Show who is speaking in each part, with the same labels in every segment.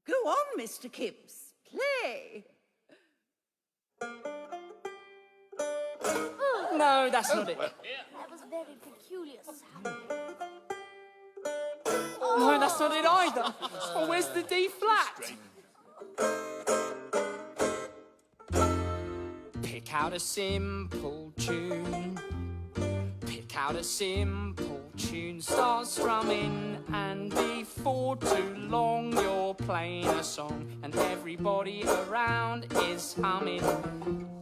Speaker 1: Go on, Mr. Kibs. Play.
Speaker 2: No, that's not it.
Speaker 3: That was very peculiar sound.
Speaker 2: No, that's not it either. Oh, where's the D flat? Pick out a simple tune. Pick out a simple tune. Start strumming, and before too long you're playing a song, and everybody around is humming.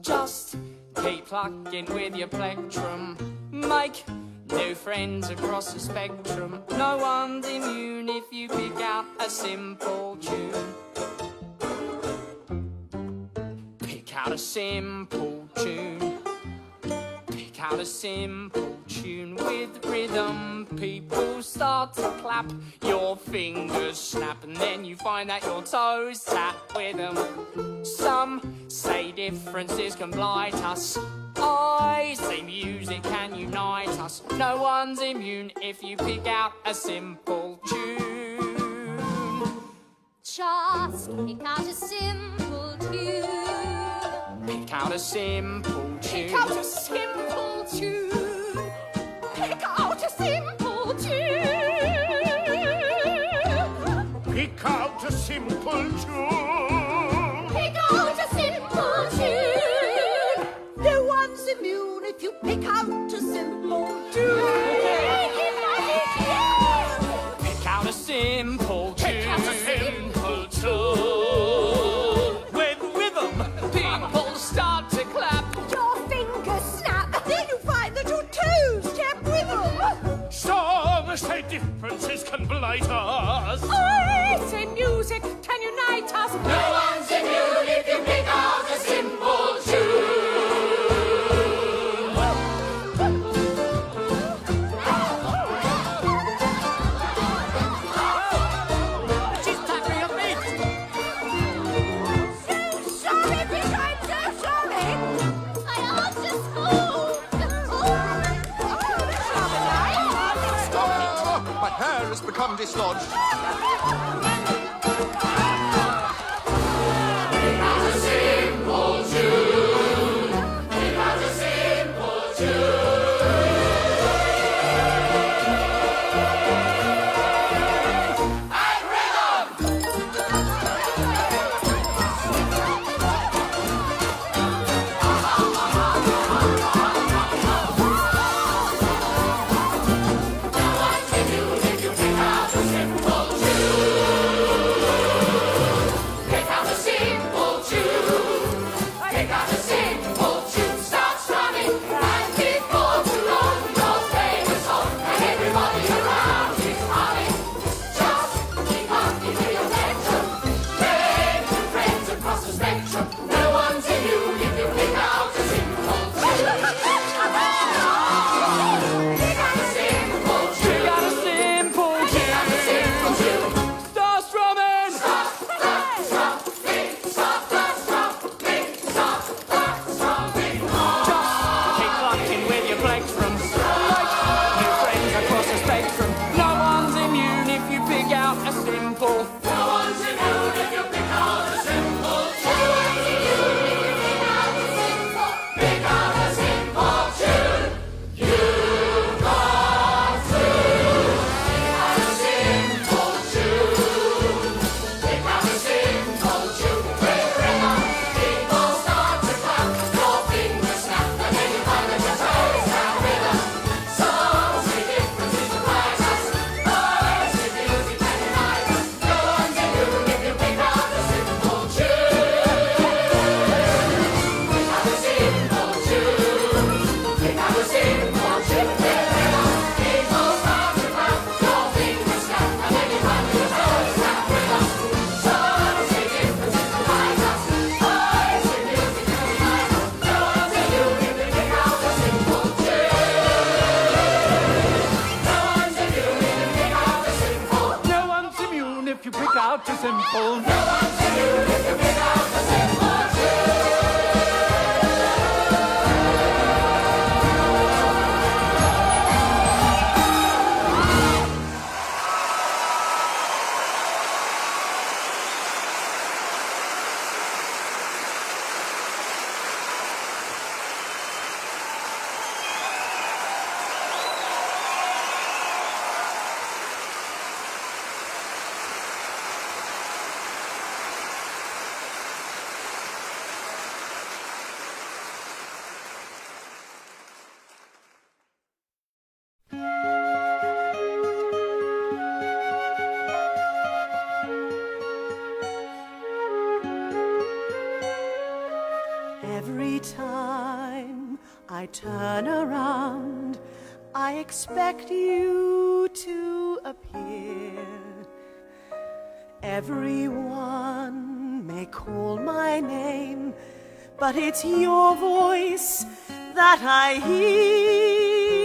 Speaker 2: Just keep plucking with your plectrum. Make new friends across the spectrum. No one's immune if you pick out a simple tune. Pick out a simple tune. Pick out a simple tune with rhythm. People start to clap, your fingers snap, and then you find that your toes tap with them. Some say differences can blight us. I say music can unite us. No one's immune if you pick out a simple tune.
Speaker 3: Just pick out a simple tune.
Speaker 2: Pick out a simple tune.
Speaker 3: Pick out a simple tune. Pick out a simple tune.
Speaker 4: Pick out a simple tune.
Speaker 3: Pick out a simple tune.
Speaker 1: No one's immune if you pick out a simple tune.
Speaker 2: Pick out a simple tune.
Speaker 3: Pick out a simple
Speaker 2: tune. With rhythm, people start to clap.
Speaker 3: Your fingers snap.
Speaker 1: Then you find that your toes tap with them.
Speaker 4: Some say differences can blight us.
Speaker 3: I say music can unite us.
Speaker 5: No one's immune if you pick out a simple tune.
Speaker 2: She's tapping a beat.
Speaker 3: Sorry, Peter, I'm so sorry. My arms are smooth.
Speaker 6: Stop it! My hair has become dislodged.
Speaker 5: Pick out a simple tune. Pick out a simple tune. And rhythm. No one's immune if you pick out a simple tune. Pick out a simple tune. Pick out a simple tune. Start strumming, and before too long you're playing a song, and everybody around is humming. Just keep plucking with your plectrum. Make new friends across the spectrum. No one's immune if you pick out a simple tune. Pick out a simple
Speaker 2: Pick
Speaker 5: tune.
Speaker 2: out a simple
Speaker 5: Pick out a simple tune.
Speaker 2: tune. Start strumming.
Speaker 5: Stop the strumming. Stop the strumming. Stop the strumming.
Speaker 2: Just keep plucking with your plectrum. Make new friends across the spectrum. No one's immune if you pick out a simple.
Speaker 5: No one's immune if you pick out a simple tune. Pick out a simple tune. You've got to pick out a simple tune. Pick out a simple tune with rhythm. People start to clap, your fingers snap, and then you find that your toes have rhythm. Some say differences divide us. Others say music can unite us. No one's immune if you pick out a simple tune. Pick out a simple tune. Pick out a simple tune with rhythm. People start to clap, your fingers snap, and then you find that your toes have rhythm. Some say differences divide us. Others say music can unite us. No one's immune if you pick out a simple tune. No one's immune if you pick out a simple.
Speaker 2: No one's immune if you pick out a simple.
Speaker 5: No one's immune if you pick out a simple tune.
Speaker 1: Every time I turn around, I expect you to appear. Everyone may call my name, but it's your voice that I hear.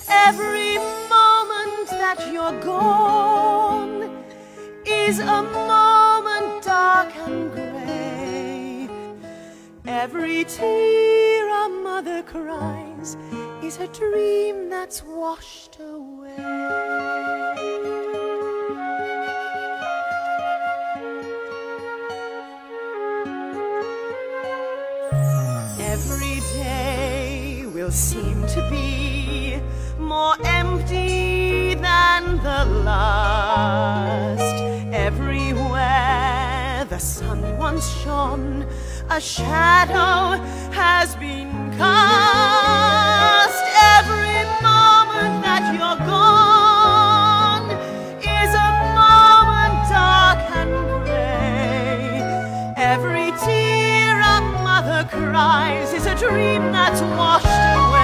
Speaker 1: Every moment that you're gone is a moment dark and gray. Every tear a mother cries is a dream that's washed away. Every day will seem to be more empty than the last. Everywhere the sun once shone, a shadow has been cast. Every moment that you're gone is a moment dark and gray. Every tear a mother cries is a dream that's washed away.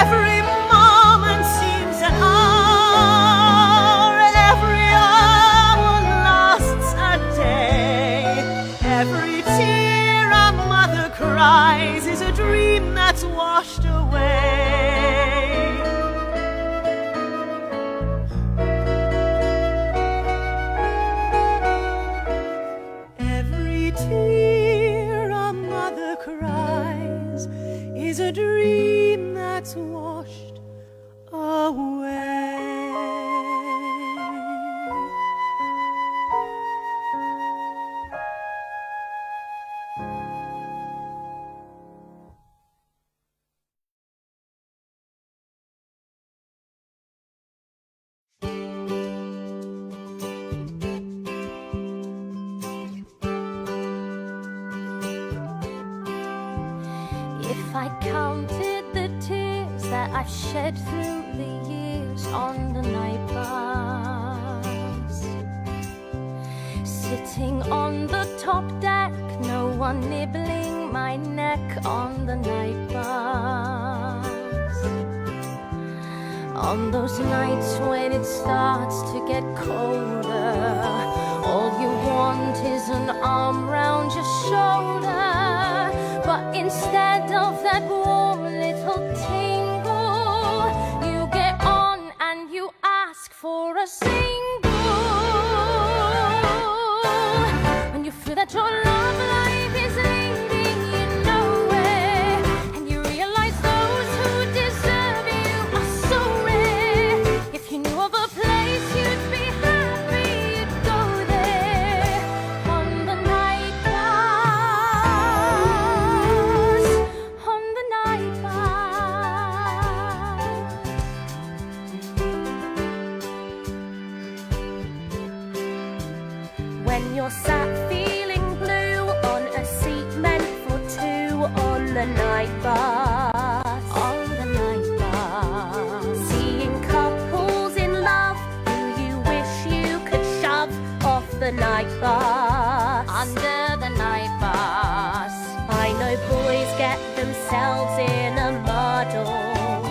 Speaker 1: Every moment seems an hour, every hour lasts a day. Every tear a mother cries is a dream that's washed away. Every tear a mother cries is a dream that's washed away.
Speaker 3: If I counted the tears that I've shed through the years on the night bus, sitting on the top deck, no one nibbling my neck on the night bus. On those nights when it starts to get colder, all you want is an arm round your shoulder. But instead of that warm little tingle, you get on and you ask for a single. When you feel that your love life is leading you nowhere, and you realize those who deserve you are so rare. If you knew of a place you'd be happy, you'd go there on the night bus. On the night bus. When you're sat feeling blue on a seat meant for two on the night bus. On the night bus. Seeing couples in love who you wish you could shove off the night bus. Under the night bus. I know boys get themselves in a muddle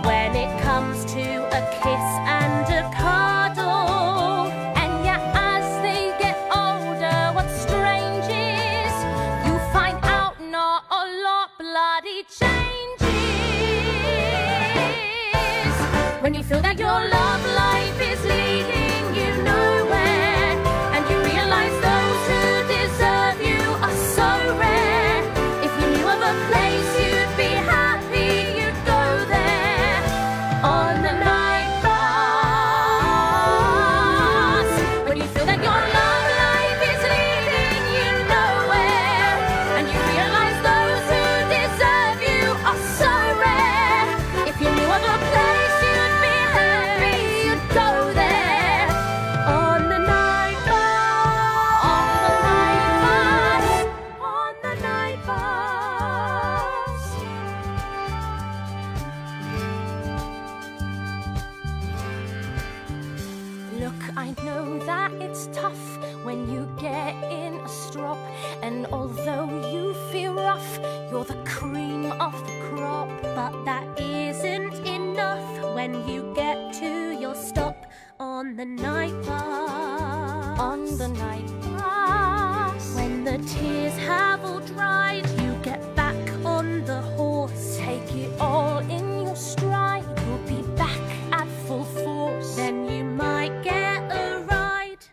Speaker 3: when it comes to a kiss and a cuddle. And yet as they get older, what's strange is you find out not a lot bloody changes. When you feel that your love life is leading you nowhere, and you realize those who deserve you are so rare. If you knew of a place you'd be happy, when you get in a strop. And although you feel rough, you're the cream of the crop. But that isn't enough when you get to your stop on the night bus. On the night bus. When the tears have all dried, you get back on the horse. Take it all in your stride. You'll be back at full force. Then you might get a ride,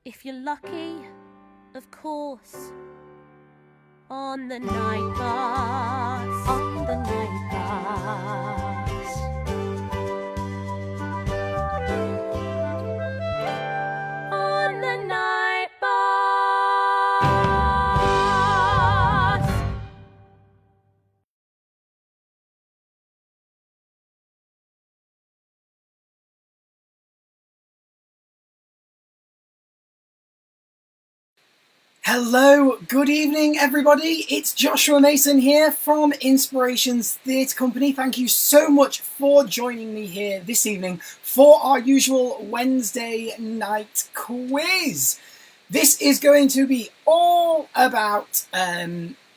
Speaker 3: if you're lucky, of course. On the night bus. On the night bus. On the night bus.
Speaker 7: Hello, good evening everybody. It's Joshua Mason here from Inspirations Theatre Company. Thank you so much for joining me here this evening for our usual Wednesday night quiz. This is going to be all about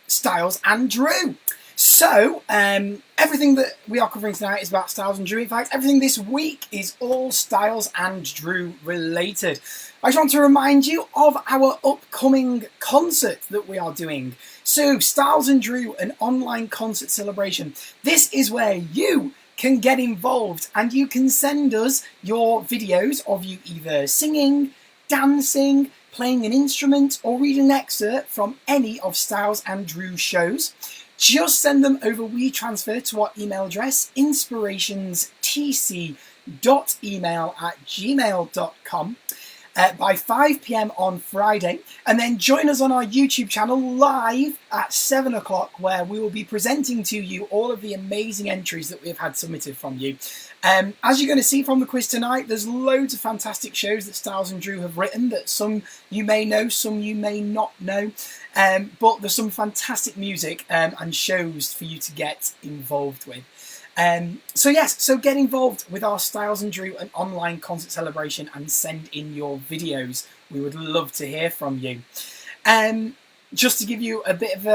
Speaker 7: Stiles and Drewe. So, everything that we are covering tonight is about Stiles and Drewe. In fact, everything this week is all Stiles and Drewe related. I just want to remind you of our upcoming concert that we are doing. So, Stiles and Drewe, an online concert celebration. This is where you can get involved and you can send us your videos of you either singing, dancing, playing an instrument, or reading an excerpt from any of Stiles and Drew's shows. Just send them over WeTransfer to our email address, inspirationstc.email@gmail.com by 5 p.m. on Friday. And then join us on our YouTube channel live at 7 o'clock, where we will be presenting to you all of the amazing entries that we have had submitted from you. As you're going to see from the quiz tonight, there's loads of fantastic shows that Stiles and Drewe have written that some you may know, some you may not know. But there's some fantastic music and shows for you to get involved with. So get involved with our Stiles and Drewe, an online concert celebration, and send in your videos. We would love to hear from you. Just to give you a bit of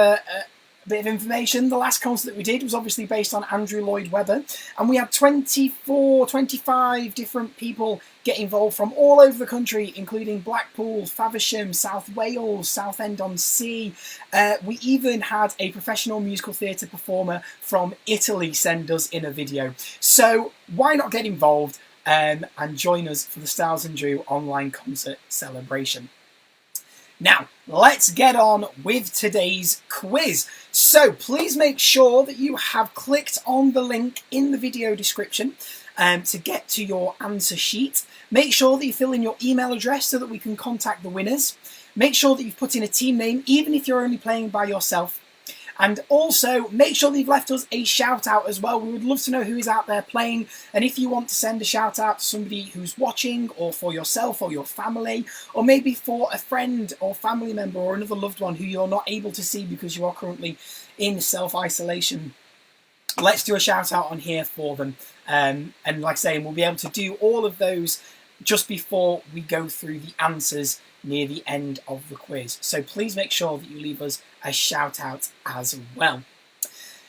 Speaker 7: information, the last concert that we did was obviously based on Andrew Lloyd Webber, and we had 25 different people get involved from all over the country, including Blackpool, Faversham, South Wales, Southend-on-Sea. We even had a professional musical theatre performer from Italy send us in a video. So why not get involved and join us for the Stiles and Drewe online concert celebration? Now, let's get on with today's quiz. So please make sure that you have clicked on the link in the video description to get to your answer sheet. Make sure that you fill in your email address so that we can contact the winners. Make sure that you've put in a team name, even if you're only playing by yourself. And also, make sure that you've left us a shout out as well. We would love to know who is out there playing. And if you want to send a shout out to somebody who's watching, or for yourself or your family, or maybe for a friend or family member or another loved one who you're not able to see because you are currently in self-isolation, let's do a shout out on here for them. And like I say, we'll be able to do all of those just before we go through the answers near the end of the quiz. So please make sure that you leave us a shout out as well.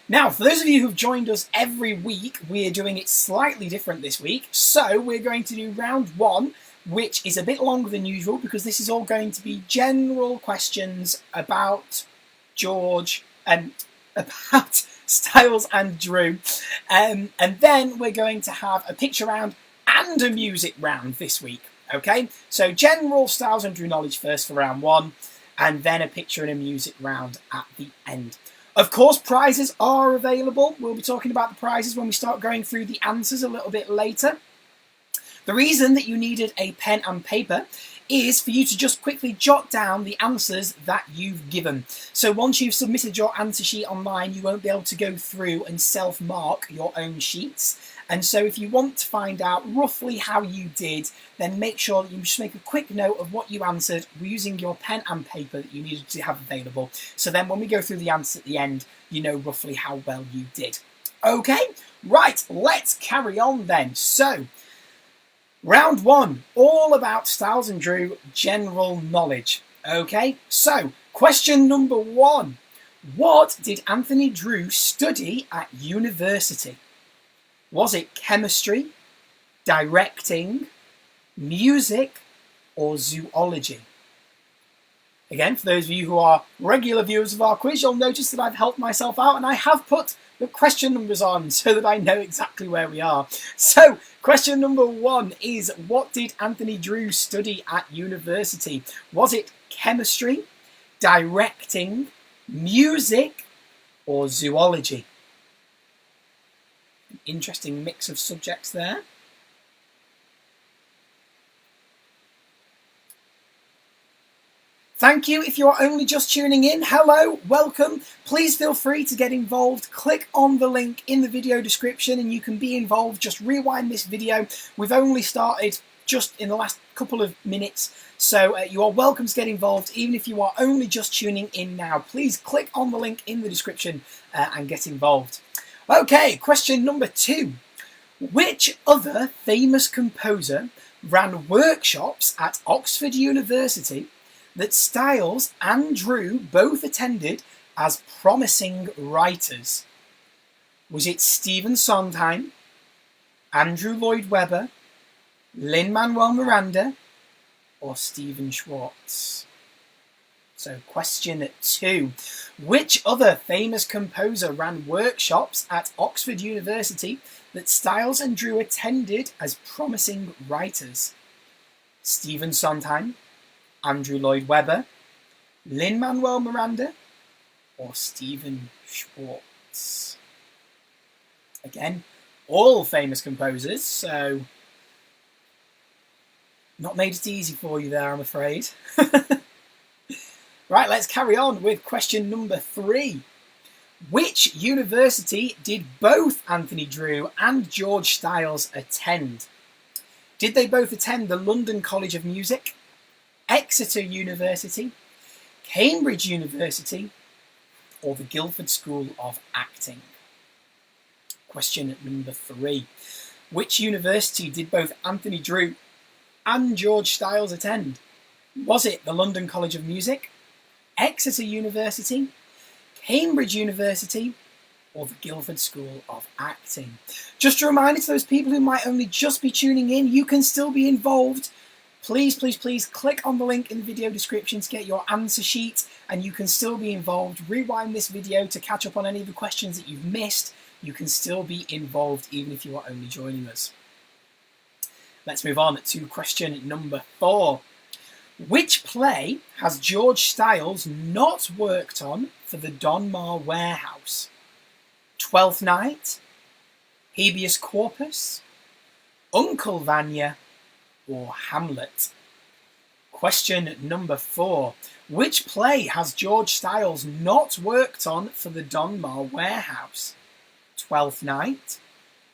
Speaker 7: Now, for those of you who've joined us every week, we're doing it slightly different this week. So we're going to do round one, which is a bit longer than usual because this is all going to be general questions about George and about Stiles and Drewe. And then we're going to have a picture round and a music round this week. Okay, so general Stiles and Drewe knowledge first for round one, and then a picture and a music round at the end. Of course, prizes are available. We'll be talking about the prizes when we start going through the answers a little bit later. The reason that you needed a pen and paper is for you to just quickly jot down the answers that you've given. So once you've submitted your answer sheet online, you won't be able to go through and self-mark your own sheets. And so if you want to find out roughly how you did, then make sure that you just make a quick note of what you answered using your pen and paper that you needed to have available. So then when we go through the answers at the end, you know roughly how well you did. Okay, right, let's carry on then. So Round one, all about Stiles and Drewe general knowledge. Okay, so question number one. What did Anthony Drewe study at university? Was it chemistry, directing, music, or zoology? Again, for those of you who are regular viewers of our quiz, you'll notice that I've helped myself out and I have put the question numbers on so that I know exactly where we are. So, question number one is, what did Anthony Drewe study at university? Was it chemistry, directing, music, or zoology? An interesting mix of subjects there. Thank you. If you're only just tuning in, hello, welcome. Please feel free to get involved. Click on the link in the video description and you can be involved. Just rewind this video. We've only started just in the last couple of minutes, so you are welcome to get involved even if you are only just tuning in now. Please click on the link in the description and get involved. Okay, question number two. Which other famous composer ran workshops at Oxford University that Stiles and Drewe both attended as promising writers? Was it Stephen Sondheim, Andrew Lloyd Webber, Lin-Manuel Miranda, or Stephen Schwartz? So question two. Which other famous composer ran workshops at Oxford University that Stiles and Drewe attended as promising writers? Stephen Sondheim, Andrew Lloyd Webber, Lin-Manuel Miranda, or Stephen Schwartz? Again, all famous composers, so not made it easy for you there, I'm afraid. Right, let's carry on with question number three. Which university did both Anthony Drewe and George Stiles attend? Did they both attend the London College of Music, Exeter University, Cambridge University, or the Guildford School of Acting? Question number three. Which university did both Anthony Drewe and George Stiles attend? Was it the London College of Music, Exeter University, Cambridge University, or the Guildford School of Acting? Just a reminder to those people who might only just be tuning in, you can still be involved. Please, please, please click on the link in the video description to get your answer sheet and you can still be involved. Rewind this video to catch up on any of the questions that you've missed. You can still be involved even if you are only joining us. Let's move on to question number four. Which play has George Stiles not worked on for the Donmar Warehouse? Twelfth Night, Habeas Corpus, Uncle Vanya, or Hamlet? Question number four. Which play has George Stiles not worked on for the Donmar Warehouse? Twelfth Night,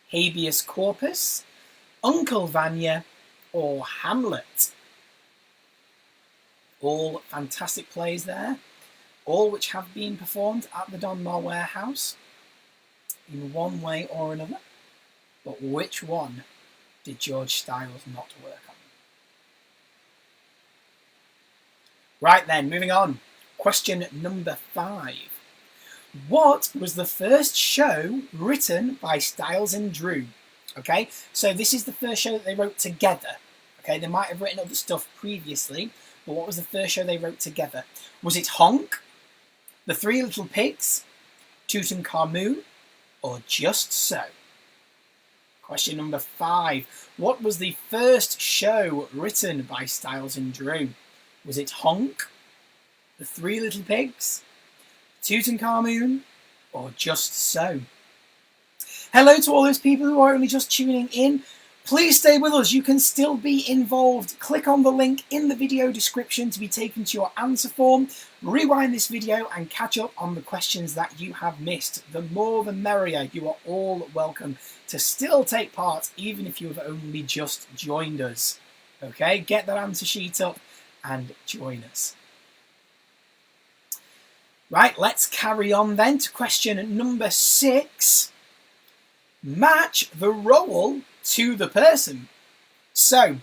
Speaker 7: Habeas Corpus, Uncle Vanya, or Hamlet? All fantastic plays there, all which have been performed at the Donmar Warehouse in one way or another. But which one did George Stiles not work on? Right then, moving on. Question number five. What was the first show written by Stiles and Drewe? Okay, so this is the first show that they wrote together. Okay, they might have written other stuff previously, but what was the first show they wrote together? Was it Honk, The Three Little Pigs, Tutankhamun, or Just So? Question number five. What was the first show written by Stiles and Drewe? Was it Honk, The Three Little Pigs, Tutankhamun, or Just So? Hello to all those people who are only just tuning in. Please stay with us, you can still be involved. Click on the link in the video description to be taken to your answer form. Rewind this video and catch up on the questions that you have missed. The more the merrier. You are all welcome to still take part, even if you have only just joined us. Okay, get that answer sheet up and join us. Right, let's carry on then to question number 6. Match the role to the person. So,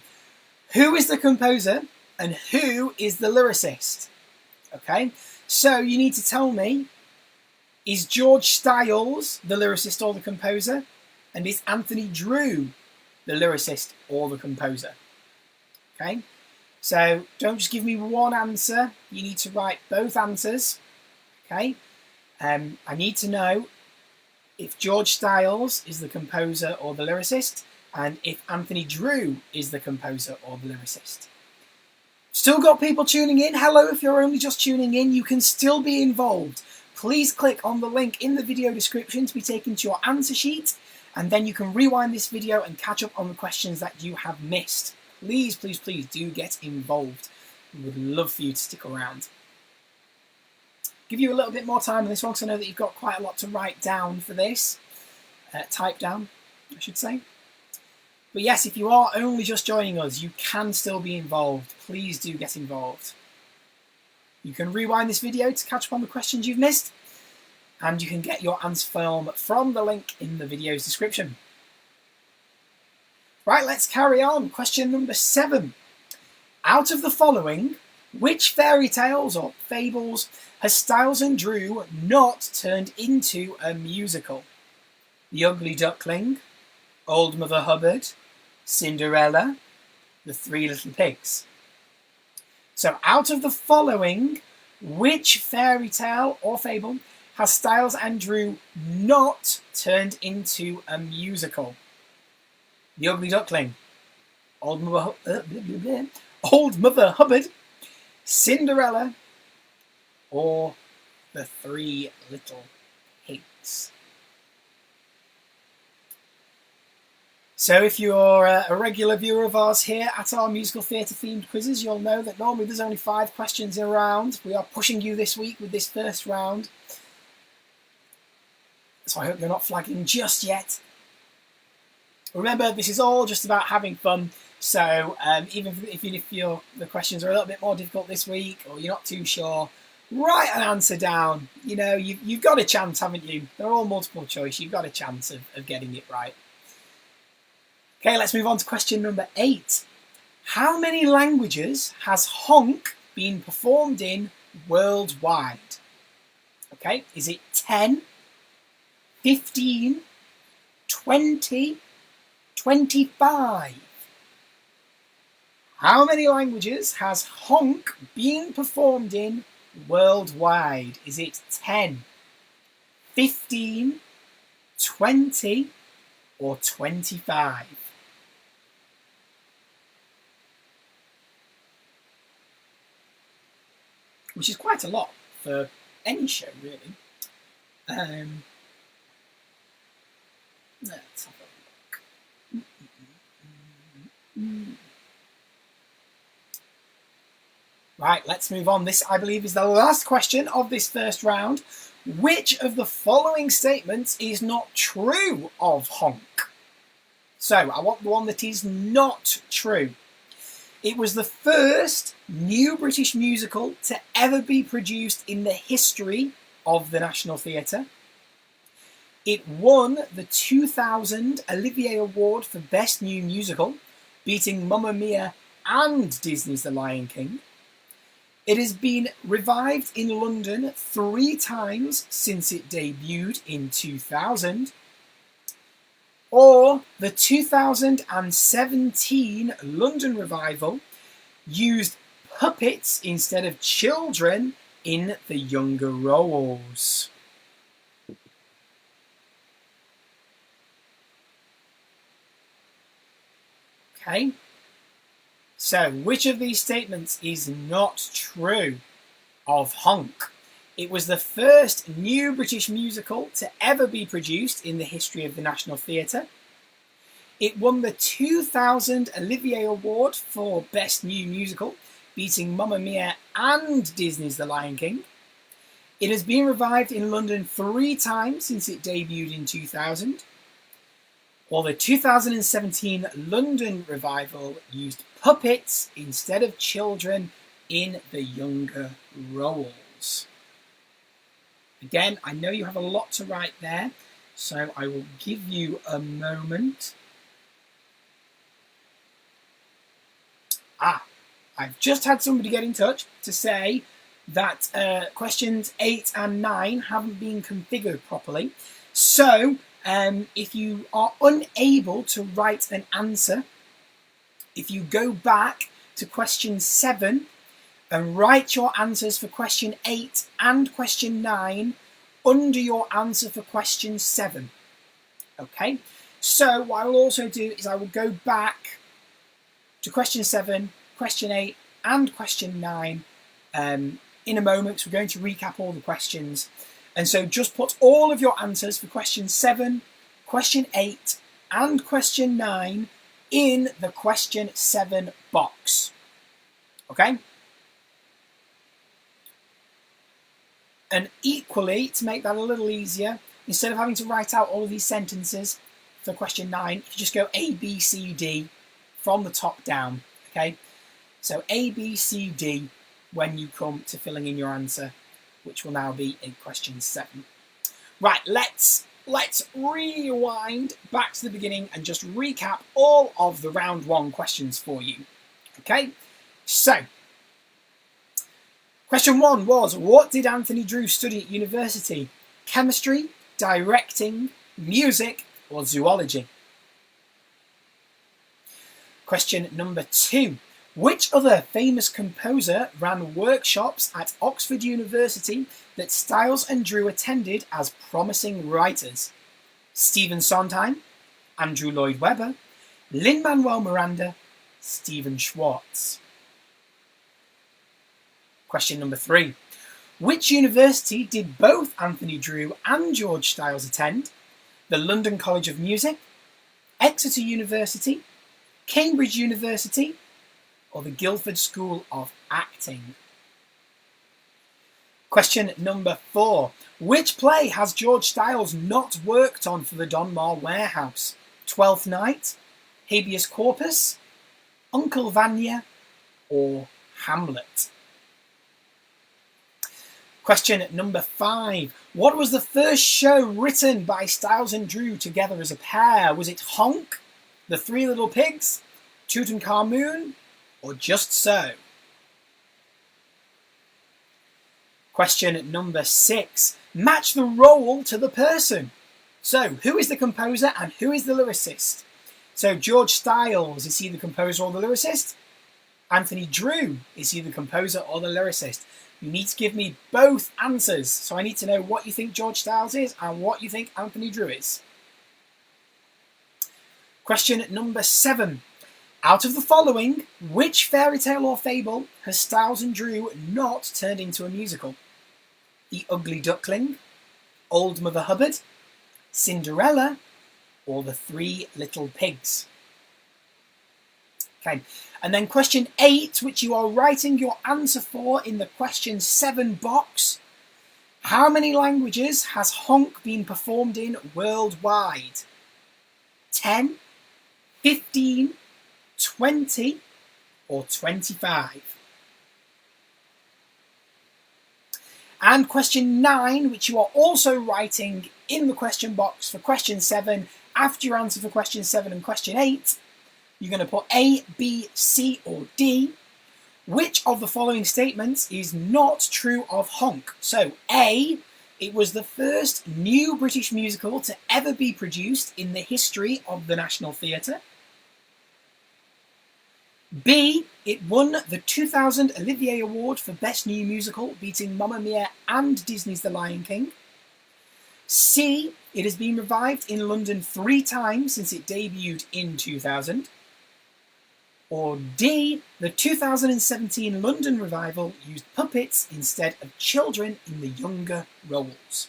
Speaker 7: who is the composer and who is the lyricist? Okay, so you need to tell me, is George Stiles the lyricist or the composer? And is Anthony Drewe the lyricist or the composer? Okay, so don't just give me one answer. You need to write both answers. Okay, I need to know if George Stiles is the composer or the lyricist, and if Anthony Drewe is the composer or the lyricist. Still got people tuning in? Hello, if you're only just tuning in, you can still be involved. Please click on the link in the video description to be taken to your answer sheet, and then you can rewind this video and catch up on the questions that you have missed. Please, please, please do get involved. We would love for you to stick around. Give you a little bit more time on this one because I know that you've got quite a lot to write down for this. Type down, I should say. But yes, if you are only just joining us, you can still be involved. Please do get involved. You can rewind this video to catch up on the questions you've missed, and you can get your answer form from the link in the video's description. Right, let's carry on. Question number 7. Out of the following, which fairy tales or fables has Stiles and Drewe not turned into a musical? The Ugly Duckling, Old Mother Hubbard, Cinderella, The Three Little Pigs. So out of the following, which fairy tale or fable has Stiles and Drewe not turned into a musical? The Ugly Duckling, Old Mother Hubbard, Cinderella, or The Three Little Pigs. So if you're a regular viewer of ours here at our musical theatre themed quizzes, you'll know that normally there's only 5 questions in a round. We are pushing you this week with this first round. So I hope you're not flagging just yet. Remember, this is all just about having fun. So even if the questions are a little bit more difficult this week, or you're not too sure, write an answer down. You know, you've got a chance, haven't you? They're all multiple choice. You've got a chance of getting it right. Okay, let's move on to question number 8. How many languages has honk been performed in worldwide? Okay, is it 10, 15, 20, 25? How many languages has honk been performed in worldwide? Is it 10, 15, 20, or 25? Which is quite a lot for any show, really. Let's have a look. Right, let's move on. This, I believe, is the last question of this first round. Which of the following statements is not true of honk? So, I want the one that is not true. It was the first new British musical to ever be produced in the history of the National Theatre. It won the 2000 Olivier Award for Best New Musical, beating Mamma Mia and Disney's The Lion King. It has been revived in London 3 times since it debuted in 2000. Or the 2017 London revival used puppets instead of children in the younger roles. Okay, so which of these statements is not true of honk? It was the first new British musical to ever be produced in the history of the National Theatre. It won the 2000 Olivier Award for Best New Musical, beating Mamma Mia and Disney's The Lion King. It has been revived in London 3 times since it debuted in 2000. Or the 2017 London revival used puppets instead of children in the younger roles. Again, I know you have a lot to write there, so I will give you a moment. I've just had somebody get in touch to say that questions 8 and 9 haven't been configured properly. So if you are unable to write an answer, if you go back to question 7 and write your answers for question 8 and question 9 under your answer for question 7. Okay, so what I will also do is I will go back to question 7, question 8 and question 9 in a moment. So we're going to recap all the questions. And so just put all of your answers for question 7, question 8 and question 9 in the question 7 box. Okay? And equally, to make that a little easier, instead of having to write out all of these sentences for question 9, you just go A, B, C, D from the top down. Okay? So A, B, C, D when you come to filling in your answer, which will now be in question 7. Right, let's rewind back to the beginning and just recap all of the round 1 questions for you. Okay? So, question 1 was, what did Anthony Drewe study at university? Chemistry, directing, music, or zoology? Question number 2. Which other famous composer ran workshops at Oxford University that Stiles and Drewe attended as promising writers? Stephen Sondheim, Andrew Lloyd Webber, Lin-Manuel Miranda, Stephen Schwartz. Question number 3. Which university did both Anthony Drewe and George Stiles attend? The London College of Music, Exeter University, Cambridge University, or the Guildford School of Acting? Question number 4. Which play has George Stiles not worked on for the Donmar Warehouse? Twelfth Night, Habeas Corpus, Uncle Vanya, or Hamlet? Question number 5. What was the first show written by Stiles and Drewe together as a pair? Was it Honk, The Three Little Pigs, Tutankhamun, or Just So? Question number 6. Match the role to the person. So, who is the composer and who is the lyricist? So, George Stiles, is he the composer or the lyricist? Anthony Drewe, is he the composer or the lyricist? You need to give me both answers. So I need to know what you think George Stiles is and what you think Anthony Drewe is. Question number 7. Out of the following, which fairy tale or fable has Stiles and Drewe not turned into a musical? The Ugly Duckling, Old Mother Hubbard, Cinderella, or The Three Little Pigs? Okay, and then question 8, which you are writing your answer for in the question 7 box. How many languages has Honk been performed in worldwide? 10, 15, 20, or 25? And question 9, which you are also writing in the question box for question 7, after your answer for question 7 and question 8, you're going to put A, B, C, or D. Which of the following statements is not true of Honk? So, A, it was the first new British musical to ever be produced in the history of the National Theatre. B, it won the 2000 Olivier Award for Best New Musical, beating Mamma Mia and Disney's The Lion King. C, it has been revived in London 3 times since it debuted in 2000. Or D, the 2017 London revival used puppets instead of children in the younger roles.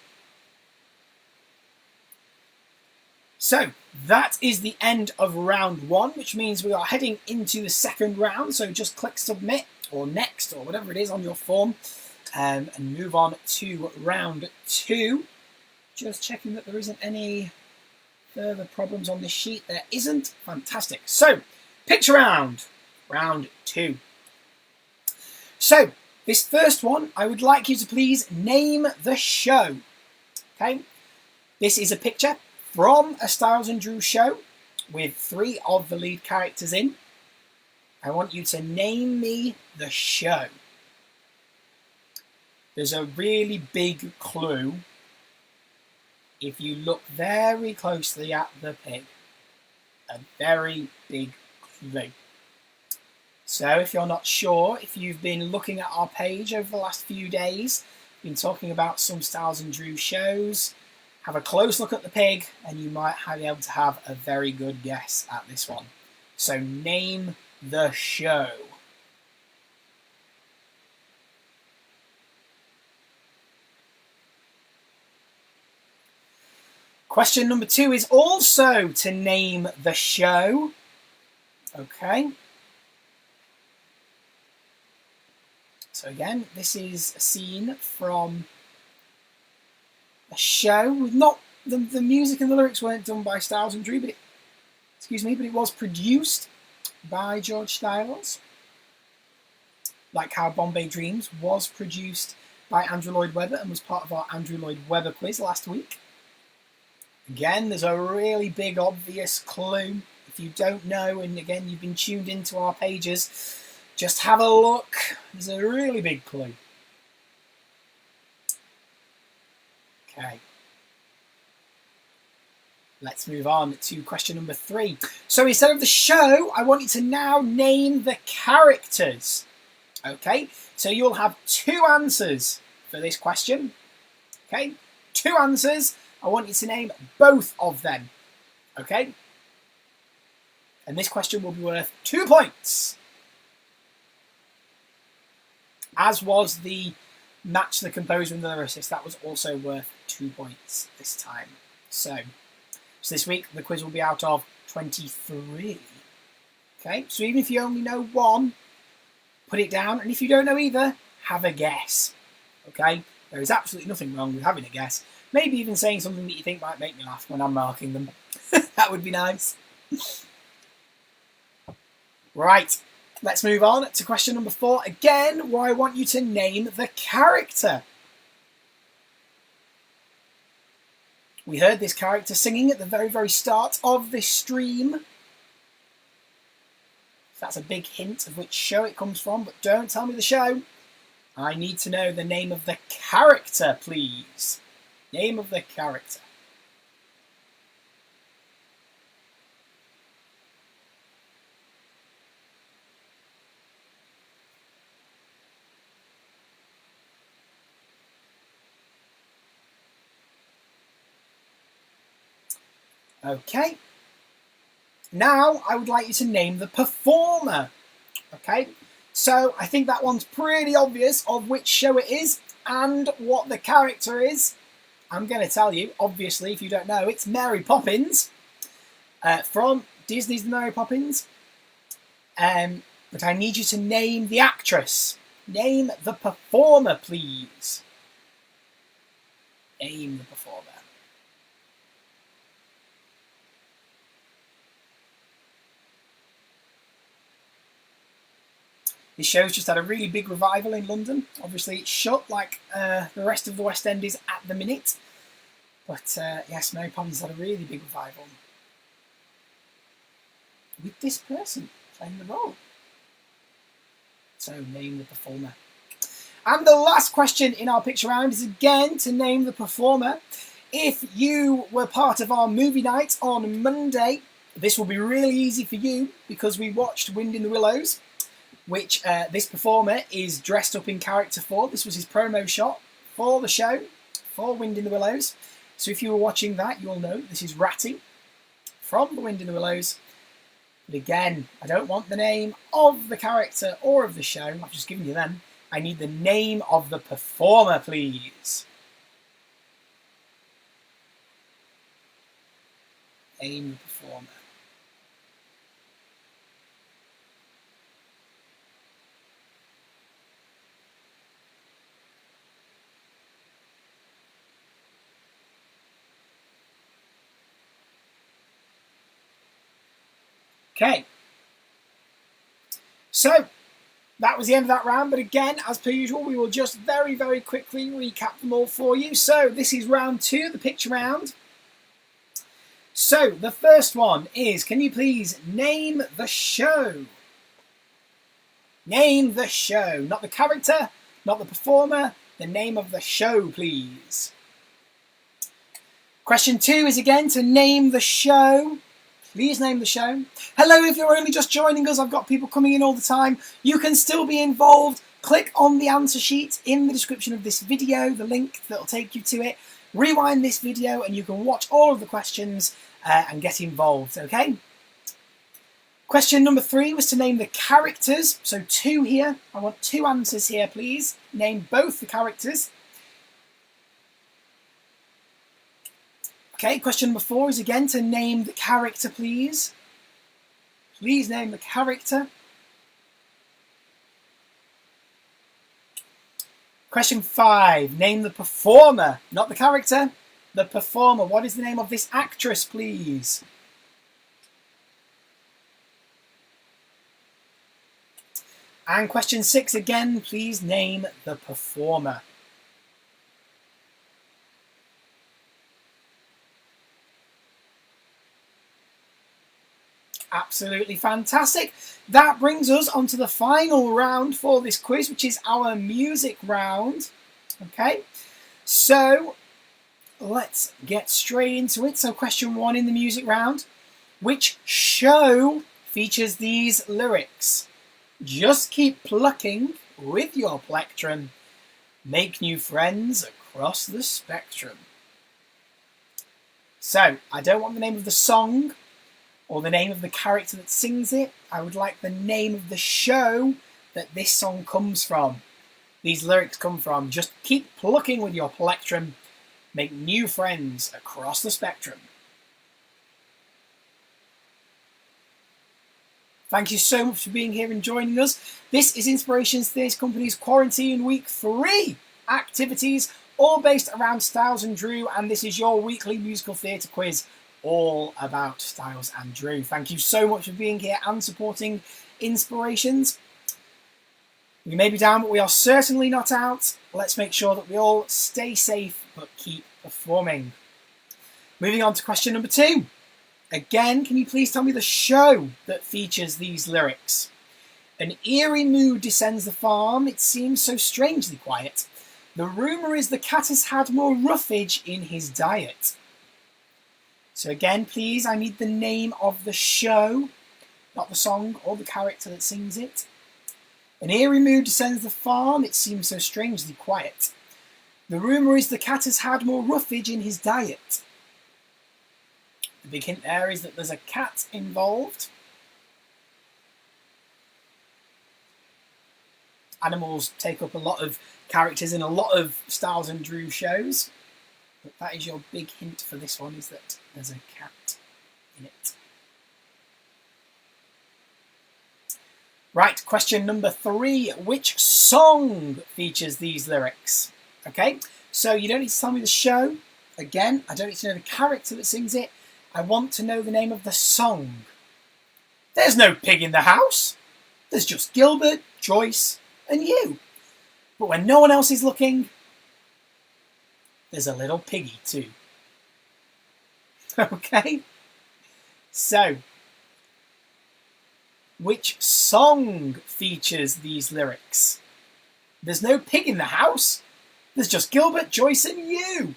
Speaker 7: So, that is the end of round 1, which means we are heading into the second round. So just click submit or next or whatever it is on your form and move on to round 2. Just checking that there isn't any further problems on this sheet. There isn't. Fantastic. So, picture round 2. So, this first one, I would like you to please name the show. Okay, this is a picture from a Stiles and Drewe show with 3 of the lead characters in. I want you to name me the show. There's a really big clue if you look very closely at the pig. A very big clue. So if you're not sure, if you've been looking at our page over the last few days, been talking about some Stiles and Drewe shows, have a close look at the pig and you might be able to have a very good guess at this one. So name the show. Question number 2 is also to name the show. Okay. So again, this is a scene from a show with not the music and the lyrics weren't done by Stiles and Drewe, but it was produced by George Stiles. Like how Bombay Dreams was produced by Andrew Lloyd Webber and was part of our Andrew Lloyd Webber quiz last week. Again, there's a really big obvious clue. If you don't know, and again you've been tuned into our pages, just have a look. There's a really big clue. Okay. Let's move on to question number 3. So instead of the show, I want you to now name the characters. Okay, so you'll have 2 answers for this question. Okay, 2 answers. I want you to name both of them. Okay? And this question will be worth 2 points. As was the match the composer and the lyricist. That was also worth 2 points this time. So this week the quiz will be out of 23. Okay, so even if you only know 1, put it down. And if you don't know either, have a guess. Okay, there is absolutely nothing wrong with having a guess. Maybe even saying something that you think might make me laugh when I'm marking them. That would be nice. Right, let's move on to question number 4. Again, where I want you to name the character. We heard this character singing at the very, very start of this stream. That's a big hint of which show it comes from, but don't tell me the show. I need to know the name of the character, please. Name of the character. Okay. Now I would like you to name the performer. Okay. So I think that one's pretty obvious of which show it is and what the character is. I'm going to tell you, obviously, if you don't know, it's Mary Poppins from Disney's The Mary Poppins. But I need you to name the actress. Name the performer, please. Name the performer. This show's just had a really big revival in London. Obviously, it's shut like the rest of the West End is at the minute. But yes, Mary Poppins had a really big revival. With this person playing the role. So, name the performer. And the last question in our picture round is again to name the performer. If you were part of our movie night on Monday, this will be really easy for you because we watched Wind in the Willows, which this performer is dressed up in character for. This was his promo shot for the show, for Wind in the Willows. So if you were watching that, you'll know this is Ratty from the Wind in the Willows. But again, I don't want the name of the character or of the show. I've just given you them. I need the name of the performer, please. Name the performer. Okay, so that was the end of that round, but again, as per usual, we will just very, very quickly recap them all for you. So this is round 2, the picture round. So the first one is, can you please name the show? Name the show. Not the character, not the performer, the name of the show, please. Question 2 is again to name the show. Please name the show. Hello, if you're only just joining us, I've got people coming in all the time. You can still be involved. Click on the answer sheet in the description of this video, the link that'll take you to it. Rewind this video and you can watch all of the questions and get involved, okay? Question number 3 was to name the characters. So 2 here. I want 2 answers here, please. Name both the characters. Okay, question number 4 is again to name the character, please. Please name the character. Question 5, name the performer, not the character, the performer. What is the name of this actress, please? And question 6 again, please name the performer. Absolutely fantastic. That brings us on to the final round for this quiz, which is our music round. Okay, so let's get straight into it. So question 1 in the music round. Which show features these lyrics? Just keep plucking with your plectrum. Make new friends across the spectrum. So, I don't want the name of the song or the name of the character that sings it. I would like the name of the show that this song comes from. These lyrics come from. Just keep plucking with your plectrum. Make new friends across the spectrum. Thank you so much for being here and joining us. This is Inspirations Theatre Company's Quarantine Week 3 activities, all based around Stiles and Drewe, and this is your weekly musical theatre quiz, all about Stiles and Drewe. Thank you so much for being here and supporting Inspirations. We may be down, but we are certainly not out. Let's make sure that we all stay safe, but keep performing. Moving on to question number 2. Again, can you please tell me the show that features these lyrics? An eerie mood descends the farm. It seems so strangely quiet. The rumour is the cat has had more roughage in his diet. So again, please, I need the name of the show, not the song or the character that sings it. An eerie mood descends the farm. It seems so strangely quiet. The rumour is the cat has had more roughage in his diet. The big hint there is that there's a cat involved. Animals take up a lot of characters in a lot of Stiles and Drewe shows. But that is your big hint for this one, is that there's a cat in it. Right, question number 3. Which song features these lyrics? Okay, so you don't need to tell me the show. Again, I don't need to know the character that sings it. I want to know the name of the song. There's no pig in the house. There's just Gilbert, Joyce, and you. But when no one else is looking, there's a little piggy too. Okay? So, which song features these lyrics? There's no pig in the house. There's just Gilbert, Joyce, and you.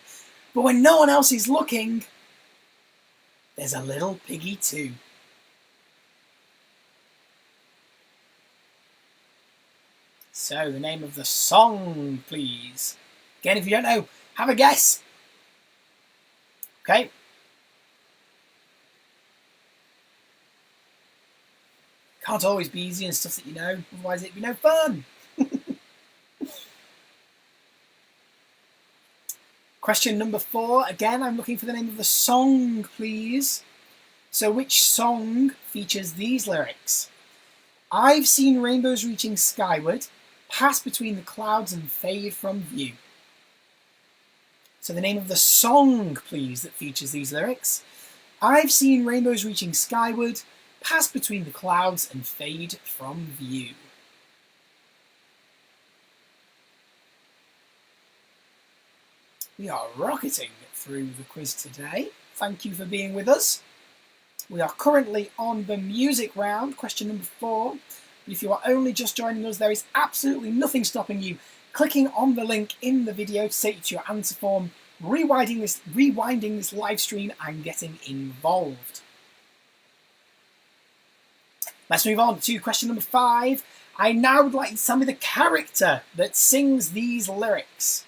Speaker 7: But when no one else is looking, there's a little piggy too. So, the name of the song, please. Again, if you don't know, have a guess. Okay. Can't always be easy and stuff that you know, otherwise it'd be no fun. Question number 4. Again, I'm looking for the name of the song, please. So which song features these lyrics? I've seen rainbows reaching skyward, pass between the clouds and fade from view. So the name of the song, please, that features these lyrics. I've seen rainbows reaching skyward, pass between the clouds and fade from view. We are rocketing through the quiz today. Thank you for being with us. We are currently on the music round, question number 4. But if you are only just joining us, there is absolutely nothing stopping you clicking on the link in the video to take you to your answer form, rewinding this live stream and getting involved. Let's move on to question number 5. I now would like you to tell me the character that sings these lyrics.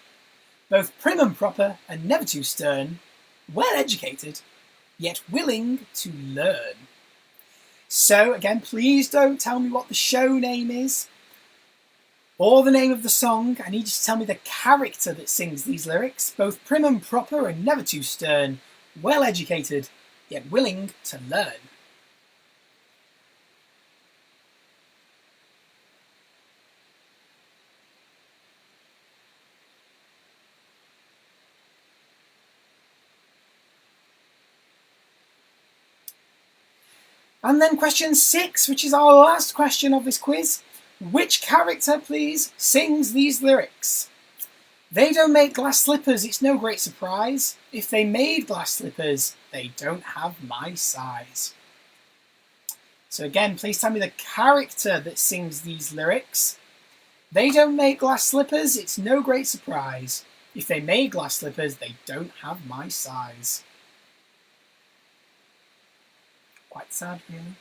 Speaker 7: Both prim and proper and never too stern, well educated, yet willing to learn. So again, please don't tell me what the show name is or the name of the song. I need you to tell me the character that sings these lyrics. Both prim and proper and never too stern, well educated, yet willing to learn. And then question 6, which is our last question of this quiz. Which character, please, sings these lyrics? They don't make glass slippers, it's no great surprise. If they made glass slippers, they don't have my size. So again, please tell me the character that sings these lyrics. They don't make glass slippers, it's no great surprise. If they made glass slippers, they don't have my size. Quite sad, really.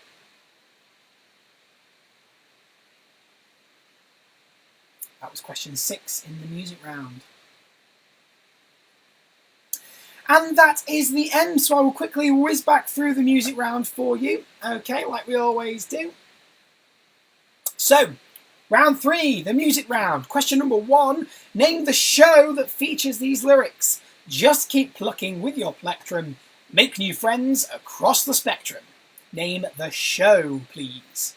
Speaker 7: That was question 6 in the music round. And that is the end, so I will quickly whiz back through the music round for you. Okay, like we always do. So, round 3, the music round. Question number 1, name the show that features these lyrics. Just keep plucking with your plectrum. Make new friends across the spectrum. Name the show, please.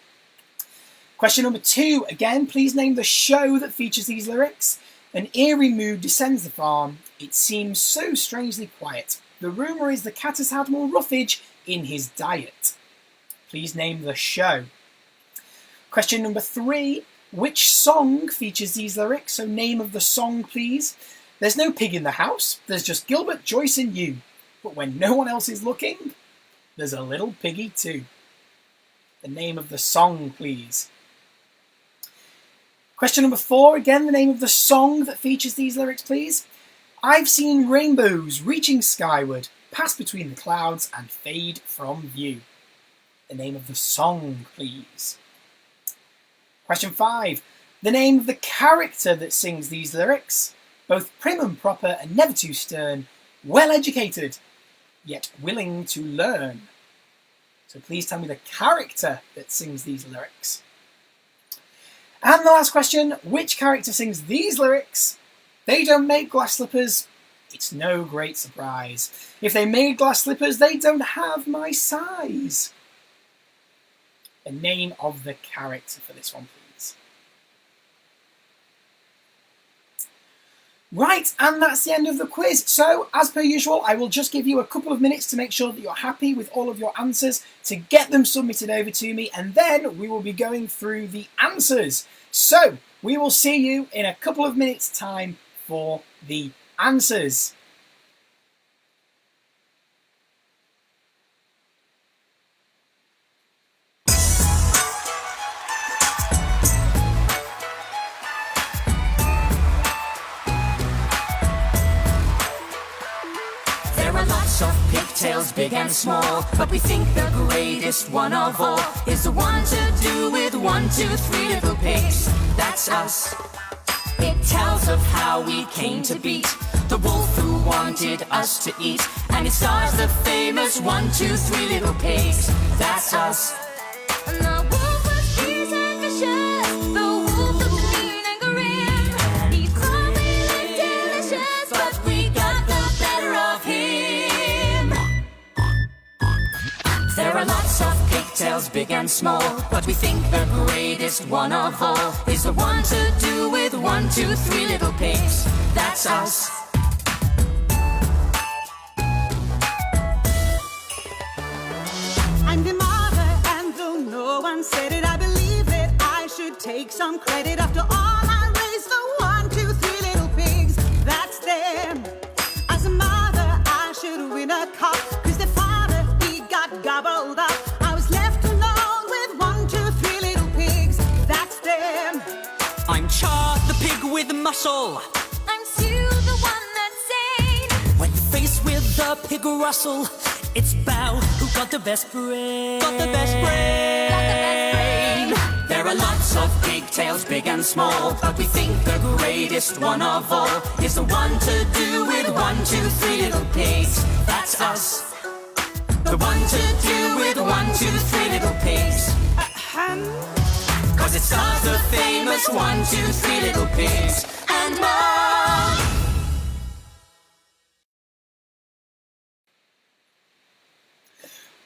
Speaker 7: Question number 2, again, please name the show that features these lyrics. An eerie mood descends the farm. It seems so strangely quiet. The rumour is the cat has had more roughage in his diet. Please name the show. Question number 3, which song features these lyrics? So name of the song, please. There's no pig in the house. There's just Gilbert, Joyce and you. But when no one else is looking, there's a little piggy too. The name of the song, please. Question number 4, again, the name of the song that features these lyrics, please. I've seen rainbows reaching skyward, pass between the clouds and fade from view. The name of the song, please. Question 5, the name of the character that sings these lyrics. Both prim and proper and never too stern, well educated, yet willing to learn. So please tell me the character that sings these lyrics. And the last question, which character sings these lyrics? They don't make glass slippers, it's no great surprise. If they made glass slippers, they don't have my size. The name of the character for this one, please. Right, and that's the end of the quiz. So, as per usual, I will just give you a couple of minutes to make sure that you're happy with all of your answers, to get them submitted over to me, and then we will be going through the answers. So, we will see you in a couple of minutes' time for the answers.
Speaker 2: Pigtails big and small, but we think the greatest one of all is the one to do with 1, 2, 3 little pigs. That's us. It tells of how we came to beat the wolf who wanted us to eat, and it stars the famous 1, 2, 3 little pigs. That's us.
Speaker 3: And the wolf was fierce and vicious. The wolf looked mean and grim. He thought we looked delicious, but we got the better of him.
Speaker 2: There are lots of pigtails, big and small, but we think the greatest one of all is the one to do with 1, 2, 3 little pigs. That's us.
Speaker 1: I'm the mother, and though no one said it, I believe that I should take some credit. After all, I raised the 1, 2, 3 little pigs. That's them. As a mother, I should win a cup, 'cause the father, he got gobbled up. I was left alone with 1, 2, 3 little pigs. muscle.
Speaker 3: I'm Sue, the one that's sane.
Speaker 1: When faced with the pig rustle, it's Bow who got the best brain. Got the best brain.
Speaker 3: Got the best brain.
Speaker 1: There are lots of pigtails, big and small, but we think the greatest one of all is the one to do with 1, 2, 3 little pigs. That's us. The one to do with 1, 2, 3 little pigs. Cause it stars the famous 1, 2, 3 little pigs and more.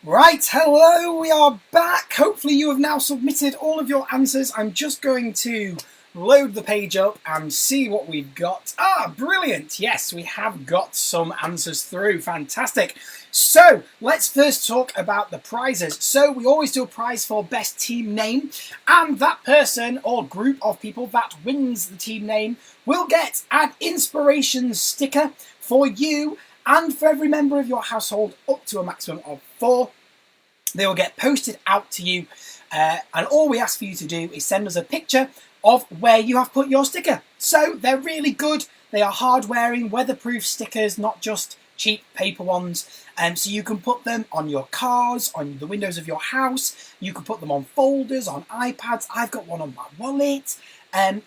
Speaker 1: Right, hello, we are back. Hopefully you have now submitted all of your answers. I'm just going to load the page up and see what we've got. Ah, brilliant. Yes, we have got some answers through. Fantastic. So let's first talk about the prizes. So we always do a prize for best team name, and that person or group of people that wins the team name will get an inspiration sticker for you and for every member of your household up to a maximum of 4. They will get posted out to you, and all we ask for you to do is send us a picture of where you have put your sticker. So they're really good. They are hard-wearing, weatherproof stickers, not just cheap paper ones. So you can put them on your cars, on the windows of your house. You can put them on folders, on iPads. I've got one on my wallet. And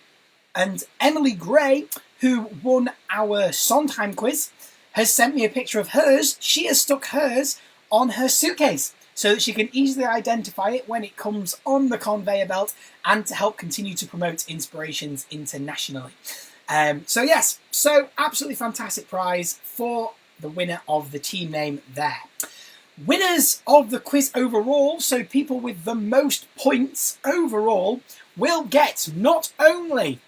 Speaker 1: Emily Gray, who won our Sondheim quiz, has sent me a picture of hers. She has stuck hers on her suitcase so that she can easily identify it when it comes on the conveyor belt and to help continue to promote Inspirations internationally. So yes, so absolutely fantastic prize for the winner of the team name there. Winners of the quiz overall, so people with the most points overall, will get not only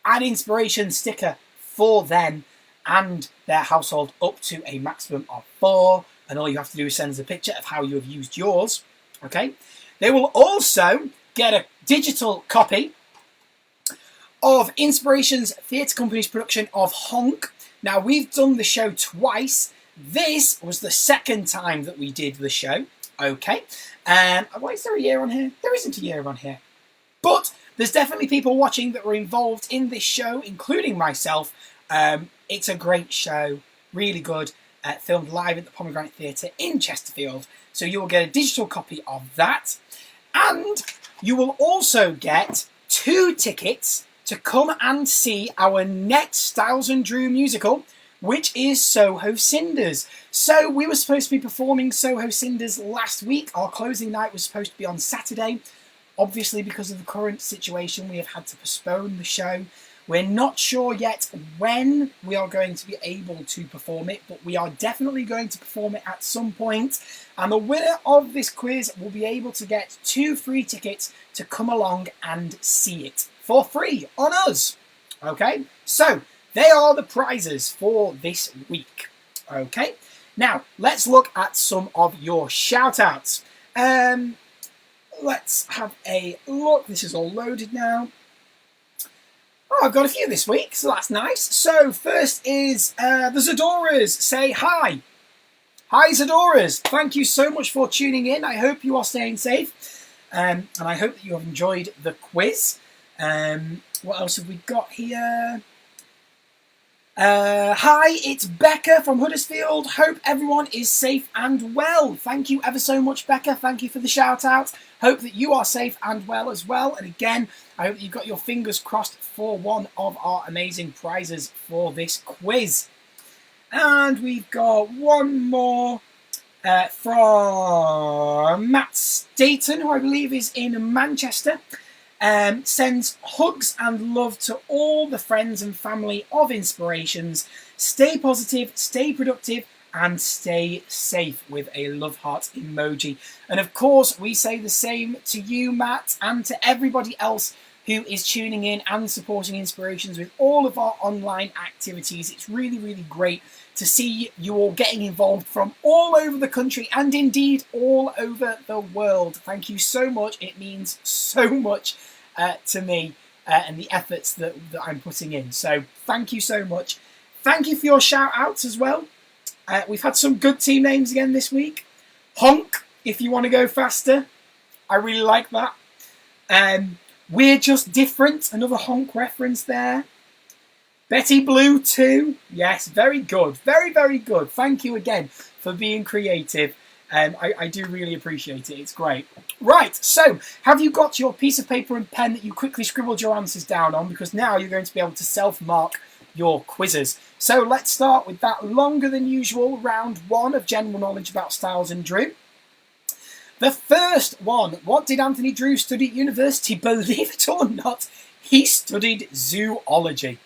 Speaker 1: an inspiration sticker for them and their household up to a maximum of 4, and all you have to do is send us a picture of how you have used yours. Okay, they will also get a digital copy of Inspirations Theatre Company's production of Honk. Now, we've done the show twice. This was the second time that we did the show. Okay. Why is there a year on here? There isn't a year on here. But there's definitely people watching that were involved in this show, including myself. It's a great show. Really good. Filmed live at the Pomegranate Theatre in Chesterfield. So you will get a digital copy of that. And you will also get 2 tickets to come and see our next Stiles and Drewe musical, which is Soho Cinders. So we were supposed to be performing Soho Cinders last week. Our closing night was supposed to be on Saturday. Obviously, because of the current situation, we have had to postpone the show. We're not sure yet when we are going to be able to perform it, but we are definitely going to perform it at some point. And the winner of this quiz will be able to get 2 free tickets to come along and see it for free on us. Okay, so they are the prizes for this week. Okay, now let's look at some of your shout outs. Let's have a look. This is all loaded now. Oh, I've got a few this week, so that's nice. So first is the Zadoras say hi. Hi Zadoras, thank you so much for tuning in. I hope you are staying safe, and I hope that you have enjoyed the quiz. What else have we got here? Hi, it's Becca from Huddersfield. Hope everyone is safe and well. Thank you ever so much, Becca. Thank you for the shout out. Hope that you are safe and well as well. And again, I hope that you've got your fingers crossed for one of our amazing prizes for this quiz. And we've got one more from Matt Staten, who I believe is in Manchester. Sends hugs and love to all the friends and family of Inspirations. Stay positive, stay productive, and stay safe, with a love heart emoji. And of course, we say the same to you, Matt, and to everybody else who is tuning in and supporting Inspirations with all of our online activities. It's really, really great to see you all getting involved from all over the country and indeed all over the world. Thank you so much. It means so much to me and the efforts that I'm putting in. So thank you so much. Thank you for your shout outs as well. We've had some good team names again this week. Honk, if you want to go faster. I really like that. We're Just Different, another Honk reference there.
Speaker 7: Betty Blue too. Yes, very good. Very, very good. Thank you again for being creative. I do really appreciate it. It's great. Right, so have you got your piece of paper and pen that you quickly scribbled your answers down on? Because now you're going to be able to self-mark your quizzes. So let's start with that longer than usual round 1 of general knowledge about Stiles and Drewe. The first one, what did Anthony Drewe study at university? Believe it or not, he studied zoology.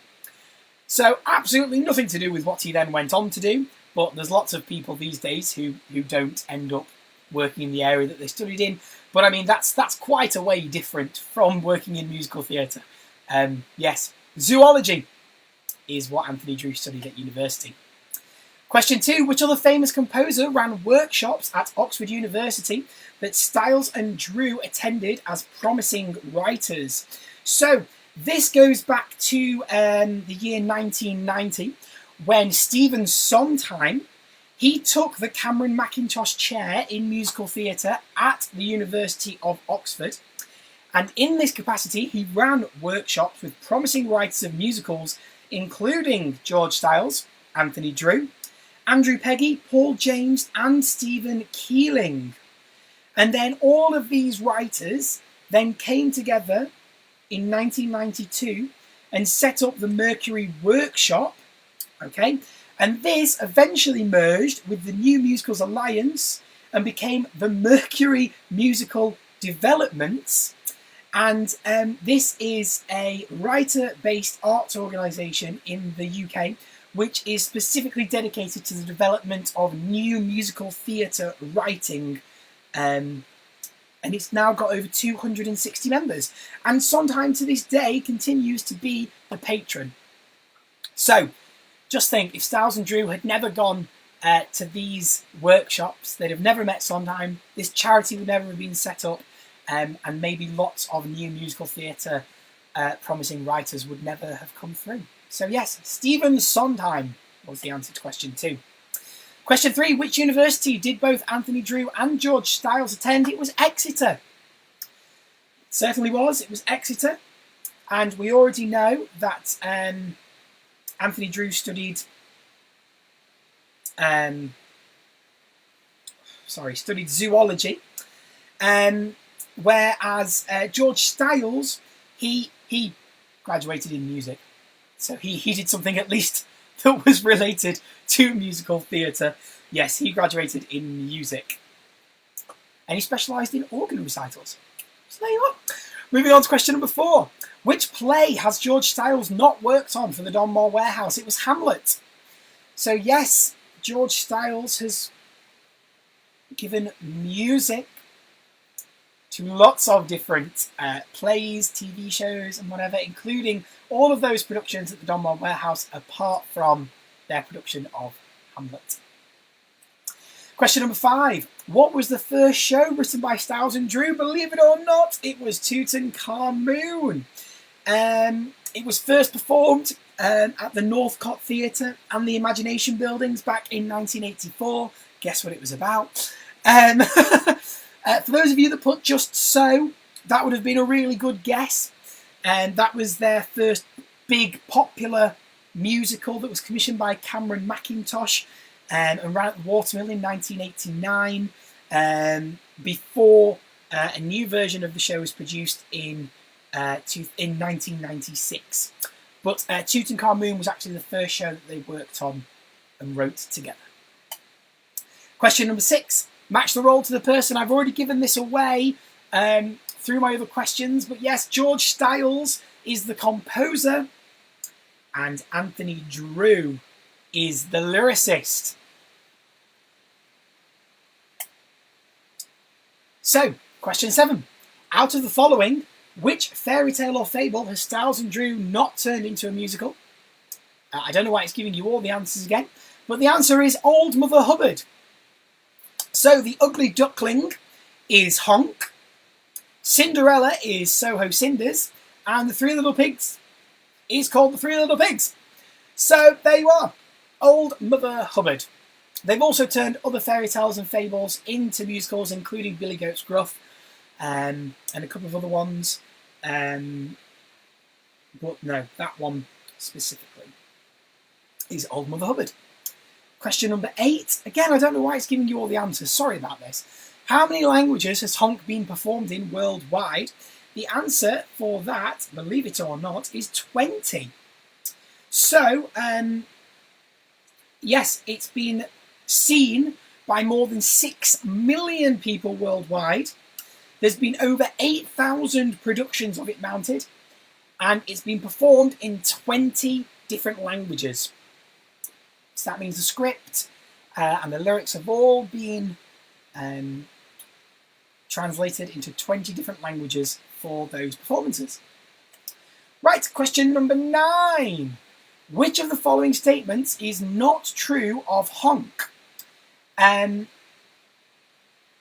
Speaker 7: So absolutely nothing to do with what he then went on to do, but there's lots of people these days who don't end up working in the area that they studied in. But I mean, that's quite a way different from working in musical theatre. Yes, zoology is what Anthony Drewe studied at university. Question 2, which other famous composer ran workshops at Oxford University that Stiles and Drewe attended as promising writers? So this goes back to the year 1990, when Stephen Sondheim, he took the Cameron Mackintosh Chair in Musical Theatre at the University of Oxford. And in this capacity, he ran workshops with promising writers of musicals, including George Stiles, Anthony Drewe, Andrew Peggy, Paul James, and Stephen Keeling. And then all of these writers then came together in 1992 and set up the Mercury Workshop, okay? And this eventually merged with the New Musicals Alliance and became the Mercury Musical Developments. And this is a writer-based arts organisation in the UK, which is specifically dedicated to the development of new musical theatre writing. And it's now got over 260 members. And Sondheim to this day continues to be a patron. So, just think, if Stiles and Drewe had never gone to these workshops, they'd have never met Sondheim, this charity would never have been set up, and maybe lots of new musical theatre promising writers would never have come through. So yes, Stephen Sondheim was the answer to question 2. Question 3, which university did both Anthony Drewe and George Stiles attend? It was Exeter. It certainly was, it was Exeter. And we already know that Anthony Drewe studied zoology, whereas George Stiles, he graduated in music. So he did something at least that was related to musical theatre. Yes, he graduated in music. And he specialised in organ recitals. So there you are. Moving on to question number 4. Which play has George Stiles not worked on for the Don Moore Warehouse? It was Hamlet. So yes, George Stiles has given music to lots of different plays, TV shows and whatever, including all of those productions at the Don Moore Warehouse apart from their production of Hamlet. Question number 5. What was the first show written by Stiles and Drewe? Believe it or not, it was Tutankhamun. It was first performed at the Northcott Theatre and the Imagination Buildings back in 1984. Guess what it was about? For those of you that put Just So, that would have been a really good guess. And that was their first big popular musical that was commissioned by Cameron Mackintosh and ran at the Watermill in 1989, before a new version of the show was produced in 1996. But Tutankhamun was actually the first show that they worked on and wrote together. Question number 6. Match the role to the person. I've already given this away through my other questions, but yes, George Stiles is the composer and Anthony Drewe is the lyricist. So, question 7. Out of the following, which fairy tale or fable has Stiles and Drewe not turned into a musical? I don't know why it's giving you all the answers again, but the answer is Old Mother Hubbard. So, the Ugly Duckling is Honk, Cinderella is Soho Cinders, and the Three Little Pigs is called the Three Little Pigs. So, there you are. Old Mother Hubbard. They've also turned other fairy tales and fables into musicals, including Billy Goat's Gruff, and a couple of other ones. But no, that one specifically. is Old Mother Hubbard. Question number 8. Again, I don't know why it's giving you all the answers. Sorry about this. How many languages has Honk been performed in worldwide? The answer for that, believe it or not, is 20. So, yes, it's been seen by more than 6 million people worldwide. There's been over 8,000 productions of it mounted, and it's been performed in 20 different languages. So that means the script and the lyrics have all been translated into 20 different languages for those performances. Right, question number 9. Which of the following statements is not true of Honk?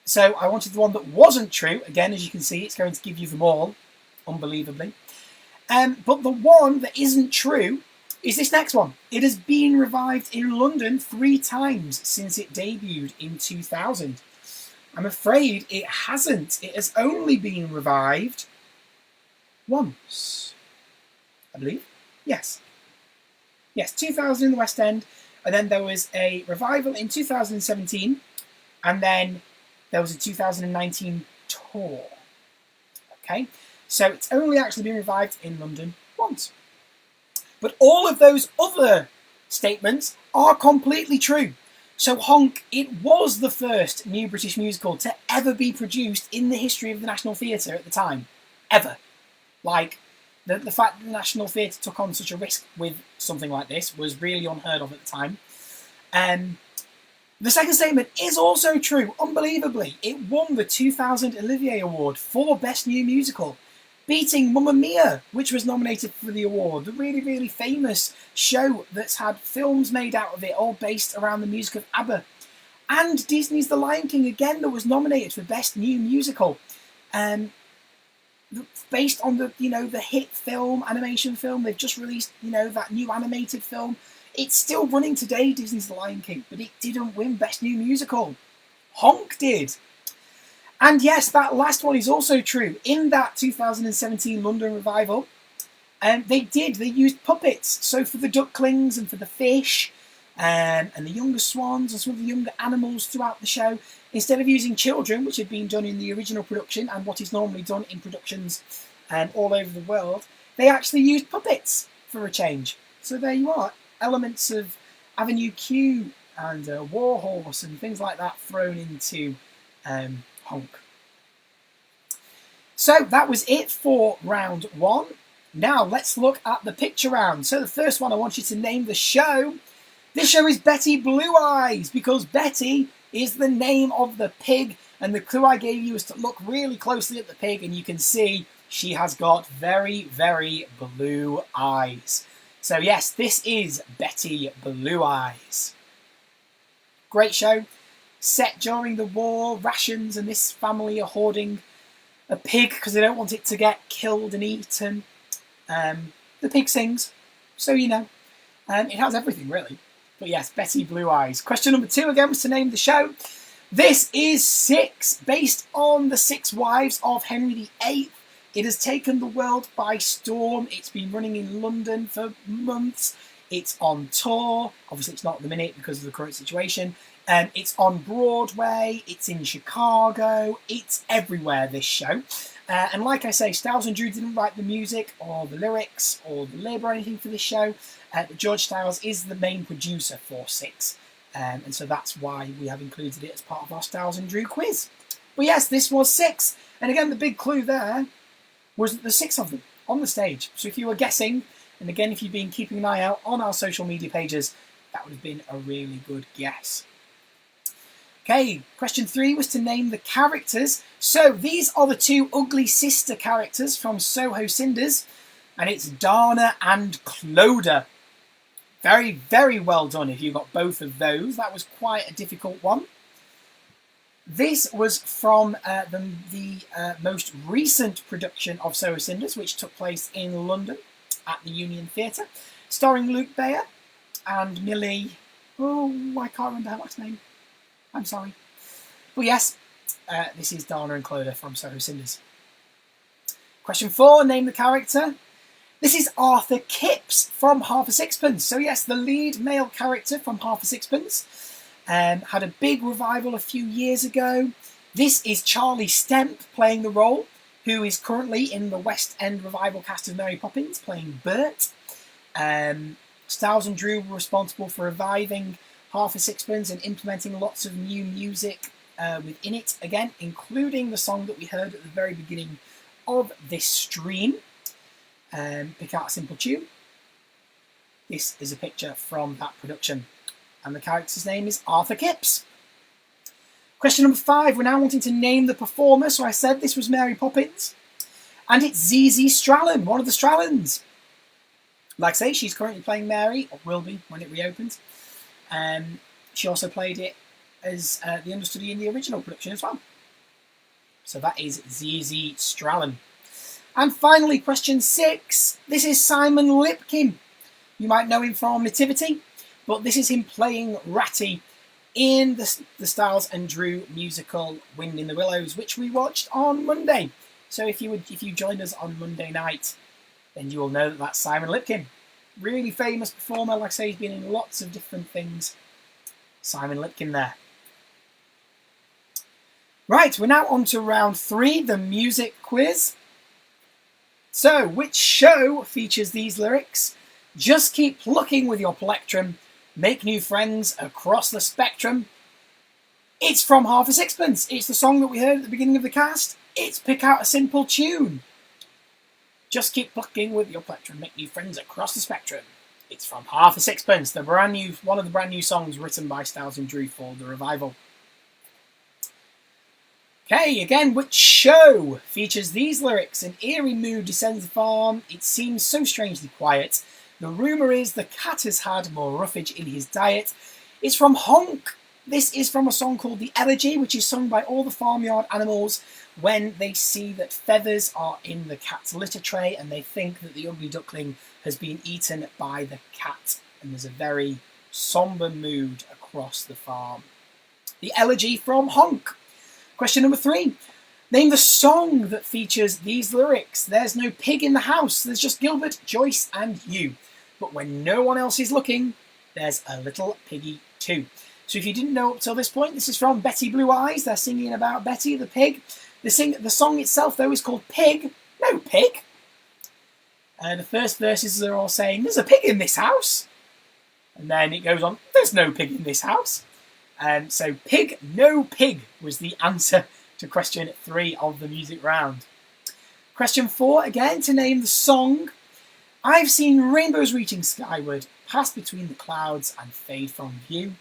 Speaker 7: So I wanted the one that wasn't true. Again, as you can see, it's going to give you them all, unbelievably. But the one that isn't true is this next one. It has been revived in London 3 times since it debuted in 2000. I'm afraid it hasn't. It has only been revived once, I believe. Yes. Yes, 2000 in the West End, and then there was a revival in 2017, and then there was a 2019 tour. Okay, so it's only actually been revived in London once. But all of those other statements are completely true. So Honk, it was the first new British musical to ever be produced in the history of the National Theatre at the time. Ever. Like, the fact that the National Theatre took on such a risk with something like this was really unheard of at the time. The second statement is also true, unbelievably. It won the 2000 Olivier Award for Best New Musical, beating Mamma Mia, which was nominated for the award. The really, really famous show that's had films made out of it, all based around the music of ABBA. And Disney's The Lion King, again, that was nominated for Best New Musical. Based on the hit film, animation film, they've just released, that new animated film. It's still running today, Disney's The Lion King, but it didn't win Best New Musical. Honk did. And yes, that last one is also true. In that 2017 London revival, they used puppets. So for the ducklings and for the fish, and the younger swans and some of the younger animals throughout the show, instead of using children, which had been done in the original production and what is normally done in productions all over the world, they actually used puppets for a change. So there you are, elements of Avenue Q and Warhorse and things like that thrown into Honk. So that was it for round 1. Now let's look at the picture round. So the first one, I want you to name the show. This show is Betty Blue Eyes, because Betty is the name of the pig, and the clue I gave you is to look really closely at the pig, and you can see she has got very, very blue eyes. So yes, this is Betty Blue Eyes. Great show. Set during the war, rations, and this family are hoarding a pig because they don't want it to get killed and eaten. The pig sings, so it has everything really. But yes, Betty Blue Eyes. Question number 2 again was to name the show. This is Six, based on the 6 wives of Henry VIII. It has taken the world by storm. It's been running in London for months. It's on tour. Obviously, it's not at the minute because of the current situation. It's on Broadway. It's in Chicago. It's everywhere, this show. And like I say, Stiles and Drewe didn't write the music or the lyrics or the lib or anything for this show. But George Stiles is the main producer for Six. And so that's why we have included it as part of our Stiles and Drewe quiz. But yes, this was Six. And again, the big clue there was that there's 6 of them on the stage. So if you were guessing, and again, if you've been keeping an eye out on our social media pages, that would have been a really good guess. Okay, question 3 was to name the characters. So these are the 2 ugly sister characters from Soho Cinders, and it's Dana and Clodagh. Very, very well done if you got both of those. That was quite a difficult one. This was from the most recent production of Soho Cinders, which took place in London at the Union Theatre, starring Luke Bayer and Millie. Oh, I can't remember her last name. I'm sorry. But yes, this is Dana and Clodagh from Soho Cinders. Question 4, name the character. This is Arthur Kipps from Half a Sixpence. So yes, the lead male character from Half a Sixpence had a big revival a few years ago. This is Charlie Stemp playing the role, who is currently in the West End revival cast of Mary Poppins, playing Bert. Stiles and Drewe were responsible for reviving Half a Sixpence and implementing lots of new music within it, again, including the song that we heard at the very beginning of this stream. Pick out a simple tune. This is a picture from that production, and the character's name is Arthur Kipps. Question number 5, we're now wanting to name the performer, so I said this was Mary Poppins, and it's ZZ Strallen, one of the Strallens. Like I say, she's currently playing Mary, or will be when it reopens. She also played it as the understudy in the original production as well. So that is ZZ Strallen. And finally, question 6. This is Simon Lipkin. You might know him from Nativity, but this is him playing Ratty in the Stiles and Drewe musical Wind in the Willows, which we watched on Monday. So if you joined us on Monday night, then you will know that that's Simon Lipkin. Really famous performer, like I say, he's been in lots of different things. Simon Lipkin there. Right, we're now on to round 3, the music quiz. So, which show features these lyrics? Just keep looking with your plectrum, make new friends across the spectrum. It's from Half a Sixpence. It's the song that we heard at the beginning of the cast. It's Pick Out a Simple Tune. Just keep looking with your plectrum, make new friends across the spectrum. It's from Half a Sixpence, one of the brand new songs written by Stiles and Drewe for the revival. Okay, again, which show features these lyrics? An eerie mood descends the farm. It seems so strangely quiet. The rumour is the cat has had more roughage in his diet. It's from Honk. This is from a song called The Elegy, which is sung by all the farmyard animals when they see that feathers are in the cat's litter tray and they think that the ugly duckling has been eaten by the cat. And there's a very sombre mood across the farm. The Elegy from Honk. Question number 3. Name the song that features these lyrics. There's no pig in the house. There's just Gilbert, Joyce and you. But when no one else is looking, there's a little piggy too. So if you didn't know up till this point, this is from Betty Blue Eyes. They're singing about Betty the pig. The song itself, though, is called Pig. No pig. The first verses are all saying, there's a pig in this house. And then it goes on, there's no pig in this house. So pig, no pig was the answer to question 3 of the music round. Question 4, again, to name the song. I've seen rainbows reaching skyward, pass between the clouds and fade from view.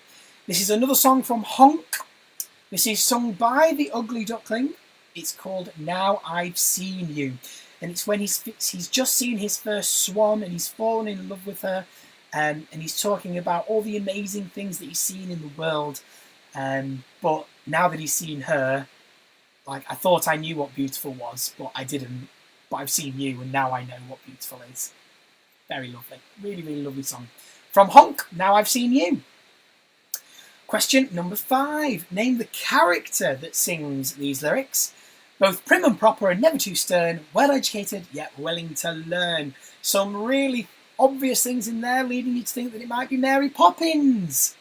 Speaker 7: This is another song from Honk. This is sung by the Ugly Duckling. It's called Now I've Seen You. And it's when he's just seen his first swan and he's fallen in love with her. And he's talking about all the amazing things that he's seen in the world. But now that he's seen her, like, I thought I knew what beautiful was, but I didn't. But I've seen you, and now I know what beautiful is. Very lovely. Really, really lovely song. From Honk, Now I've Seen You. Question number 5. Name the character that sings these lyrics. Both prim and proper and never too stern, well-educated yet willing to learn. Some really obvious things in there leading you to think that it might be Mary Poppins.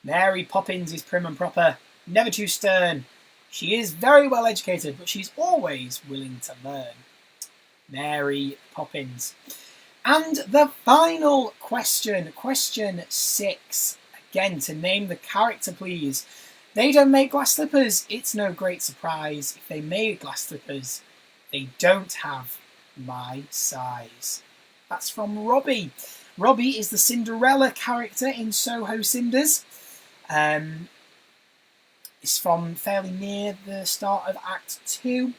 Speaker 7: Mary Poppins is prim and proper, never too stern. She is very well educated, but she's always willing to learn. Mary Poppins. And the final question, question 6. Again, to name the character, please. They don't make glass slippers. It's no great surprise. If they made glass slippers, they don't have my size. That's from Robbie. Robbie is the Cinderella character in Soho Cinders. It's from fairly near the start of Act 2.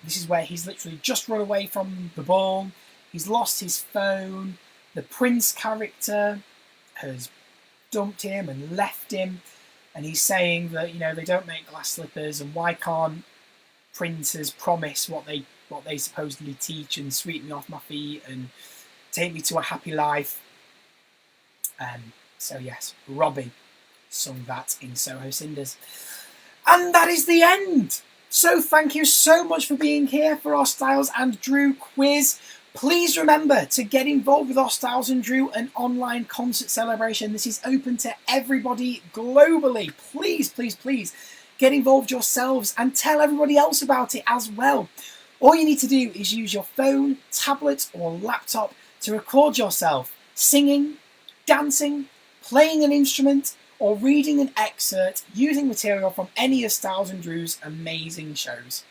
Speaker 7: This is where he's literally just run away from the ball. He's lost his phone. The Prince character has dumped him and left him. And he's saying that, you know, they don't make glass slippers and why can't princes promise what they supposedly teach and sweep me off my feet and take me to a happy life. So yes, Robbie sung that in Soho Cinders. And that is the end. So thank you so much for being here for our Stiles and Drewe quiz. Please remember to get involved with our Stiles and Drewe, an online concert celebration. This is open to everybody globally. Please, please, please get involved yourselves and tell everybody else about it as well. All you need to do is use your phone, tablet or laptop to record yourself singing, dancing, playing an instrument or reading an excerpt using material from any of Stiles and Drewe's amazing shows.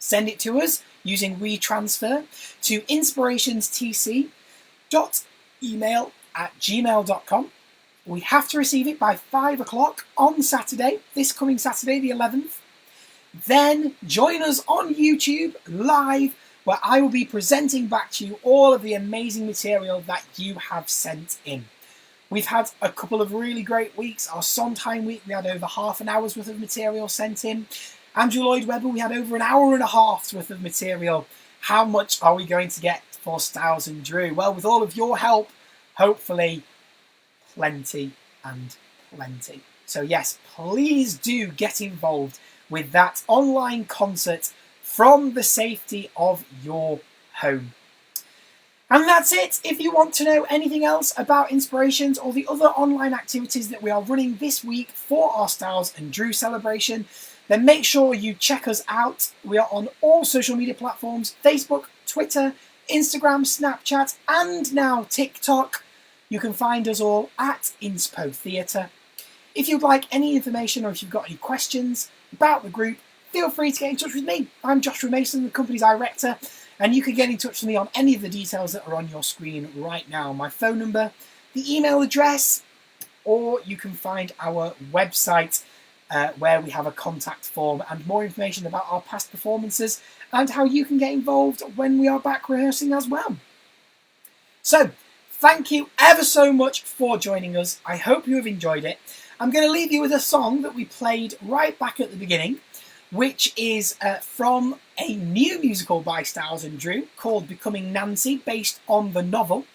Speaker 7: Send it to us using WeTransfer to inspirationstc.email@gmail.com. We have to receive it by 5 o'clock on Saturday, this coming Saturday the 11th. Then join us on YouTube live, where I will be presenting back to you all of the amazing material that you have sent in. We've had a couple of really great weeks. Our Sondheim week, we had over half an hour's worth of material sent in. Andrew Lloyd Webber, we had over an hour and a half's worth of material. How much are we going to get for Stiles and Drewe? Well, with all of your help, hopefully plenty and plenty. So yes, please do get involved with that online concert from the safety of your home. And that's it. If you want to know anything else about Inspirations or the other online activities that we are running this week for our Stiles and Drewe celebration, then make sure you check us out. We are on all social media platforms: Facebook, Twitter, Instagram, Snapchat, and now TikTok. You can find us all at Inspo Theatre. If you'd like any information or if you've got any questions about the group, feel free to get in touch with me. I'm Joshua Mason, the company's director, and you can get in touch with me on any of the details that are on your screen right now. My phone number, the email address, or you can find our website where we have a contact form and more information about our past performances and how you can get involved when we are back rehearsing as well. So, thank you ever so much for joining us. I hope you have enjoyed it. I'm going to leave you with a song that we played right back at the beginning, which is from a new musical by Stiles and Drewe called Becoming Nancy, based on the novel.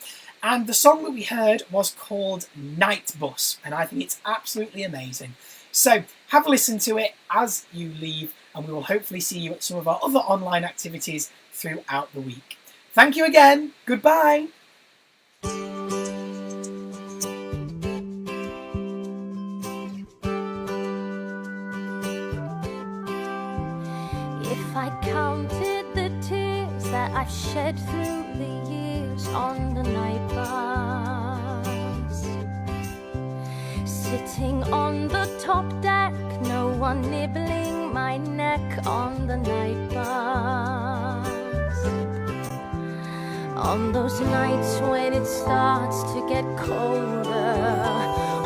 Speaker 7: And the song that we heard was called Night Bus, and I think it's absolutely amazing. So have a listen to it as you leave, and we will hopefully see you at some of our other online activities throughout the week. Thank you again. Goodbye.
Speaker 3: If I counted the tears that I've shed through the years on the night bus, sitting on the top deck, no one nibbling my neck on the night bus. On those nights when it starts to get colder,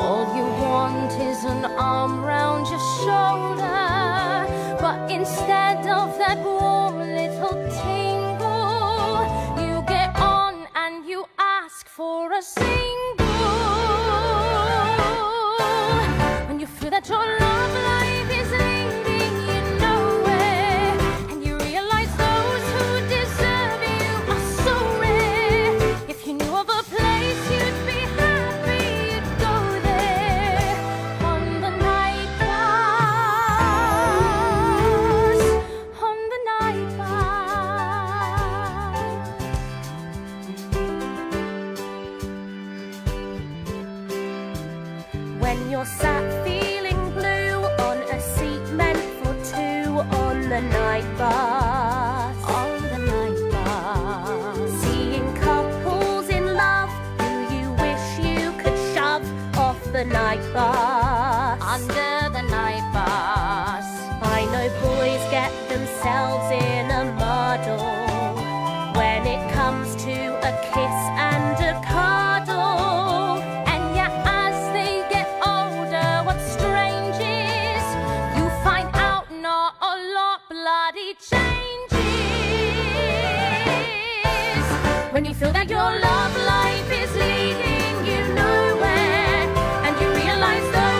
Speaker 3: all you want is an arm round your shoulder. But instead of that warm little tingle, you get on and you ask for a single. When you feel that your love life is leading you nowhere, and you realize those who deserve you are so rare. If you knew of a place you'd be happy, you'd go there on the night bus. On the night bus. When you're sat feeling blue on a seat meant for two on the night bus. On the night bus. Seeing couples in love who you wish you could shove off the night bus. Under the night bus. I know boys get themselves in a muddle when it comes to a kiss and a cuddle. And yet as they get older, what's strange is you find out not a lot bloody changes. When you feel that your love life is leading you nowhere, and you realize those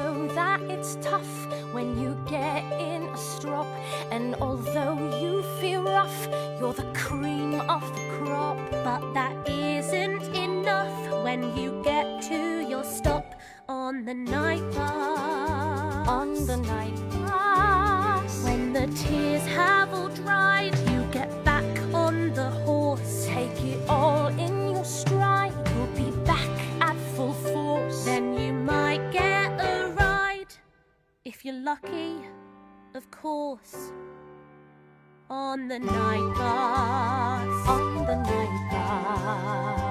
Speaker 3: know that it's tough when you get in a strop, and although you feel rough, you're the cream of the crop. But that isn't enough when you get to your stop on the night bus. On the night bus. When the tears have all dried, you get back on the horse. Take it all in your stride. You'll be back at full force. Then you might get a ride, if you're lucky, of course. On the night bus. On the night bus.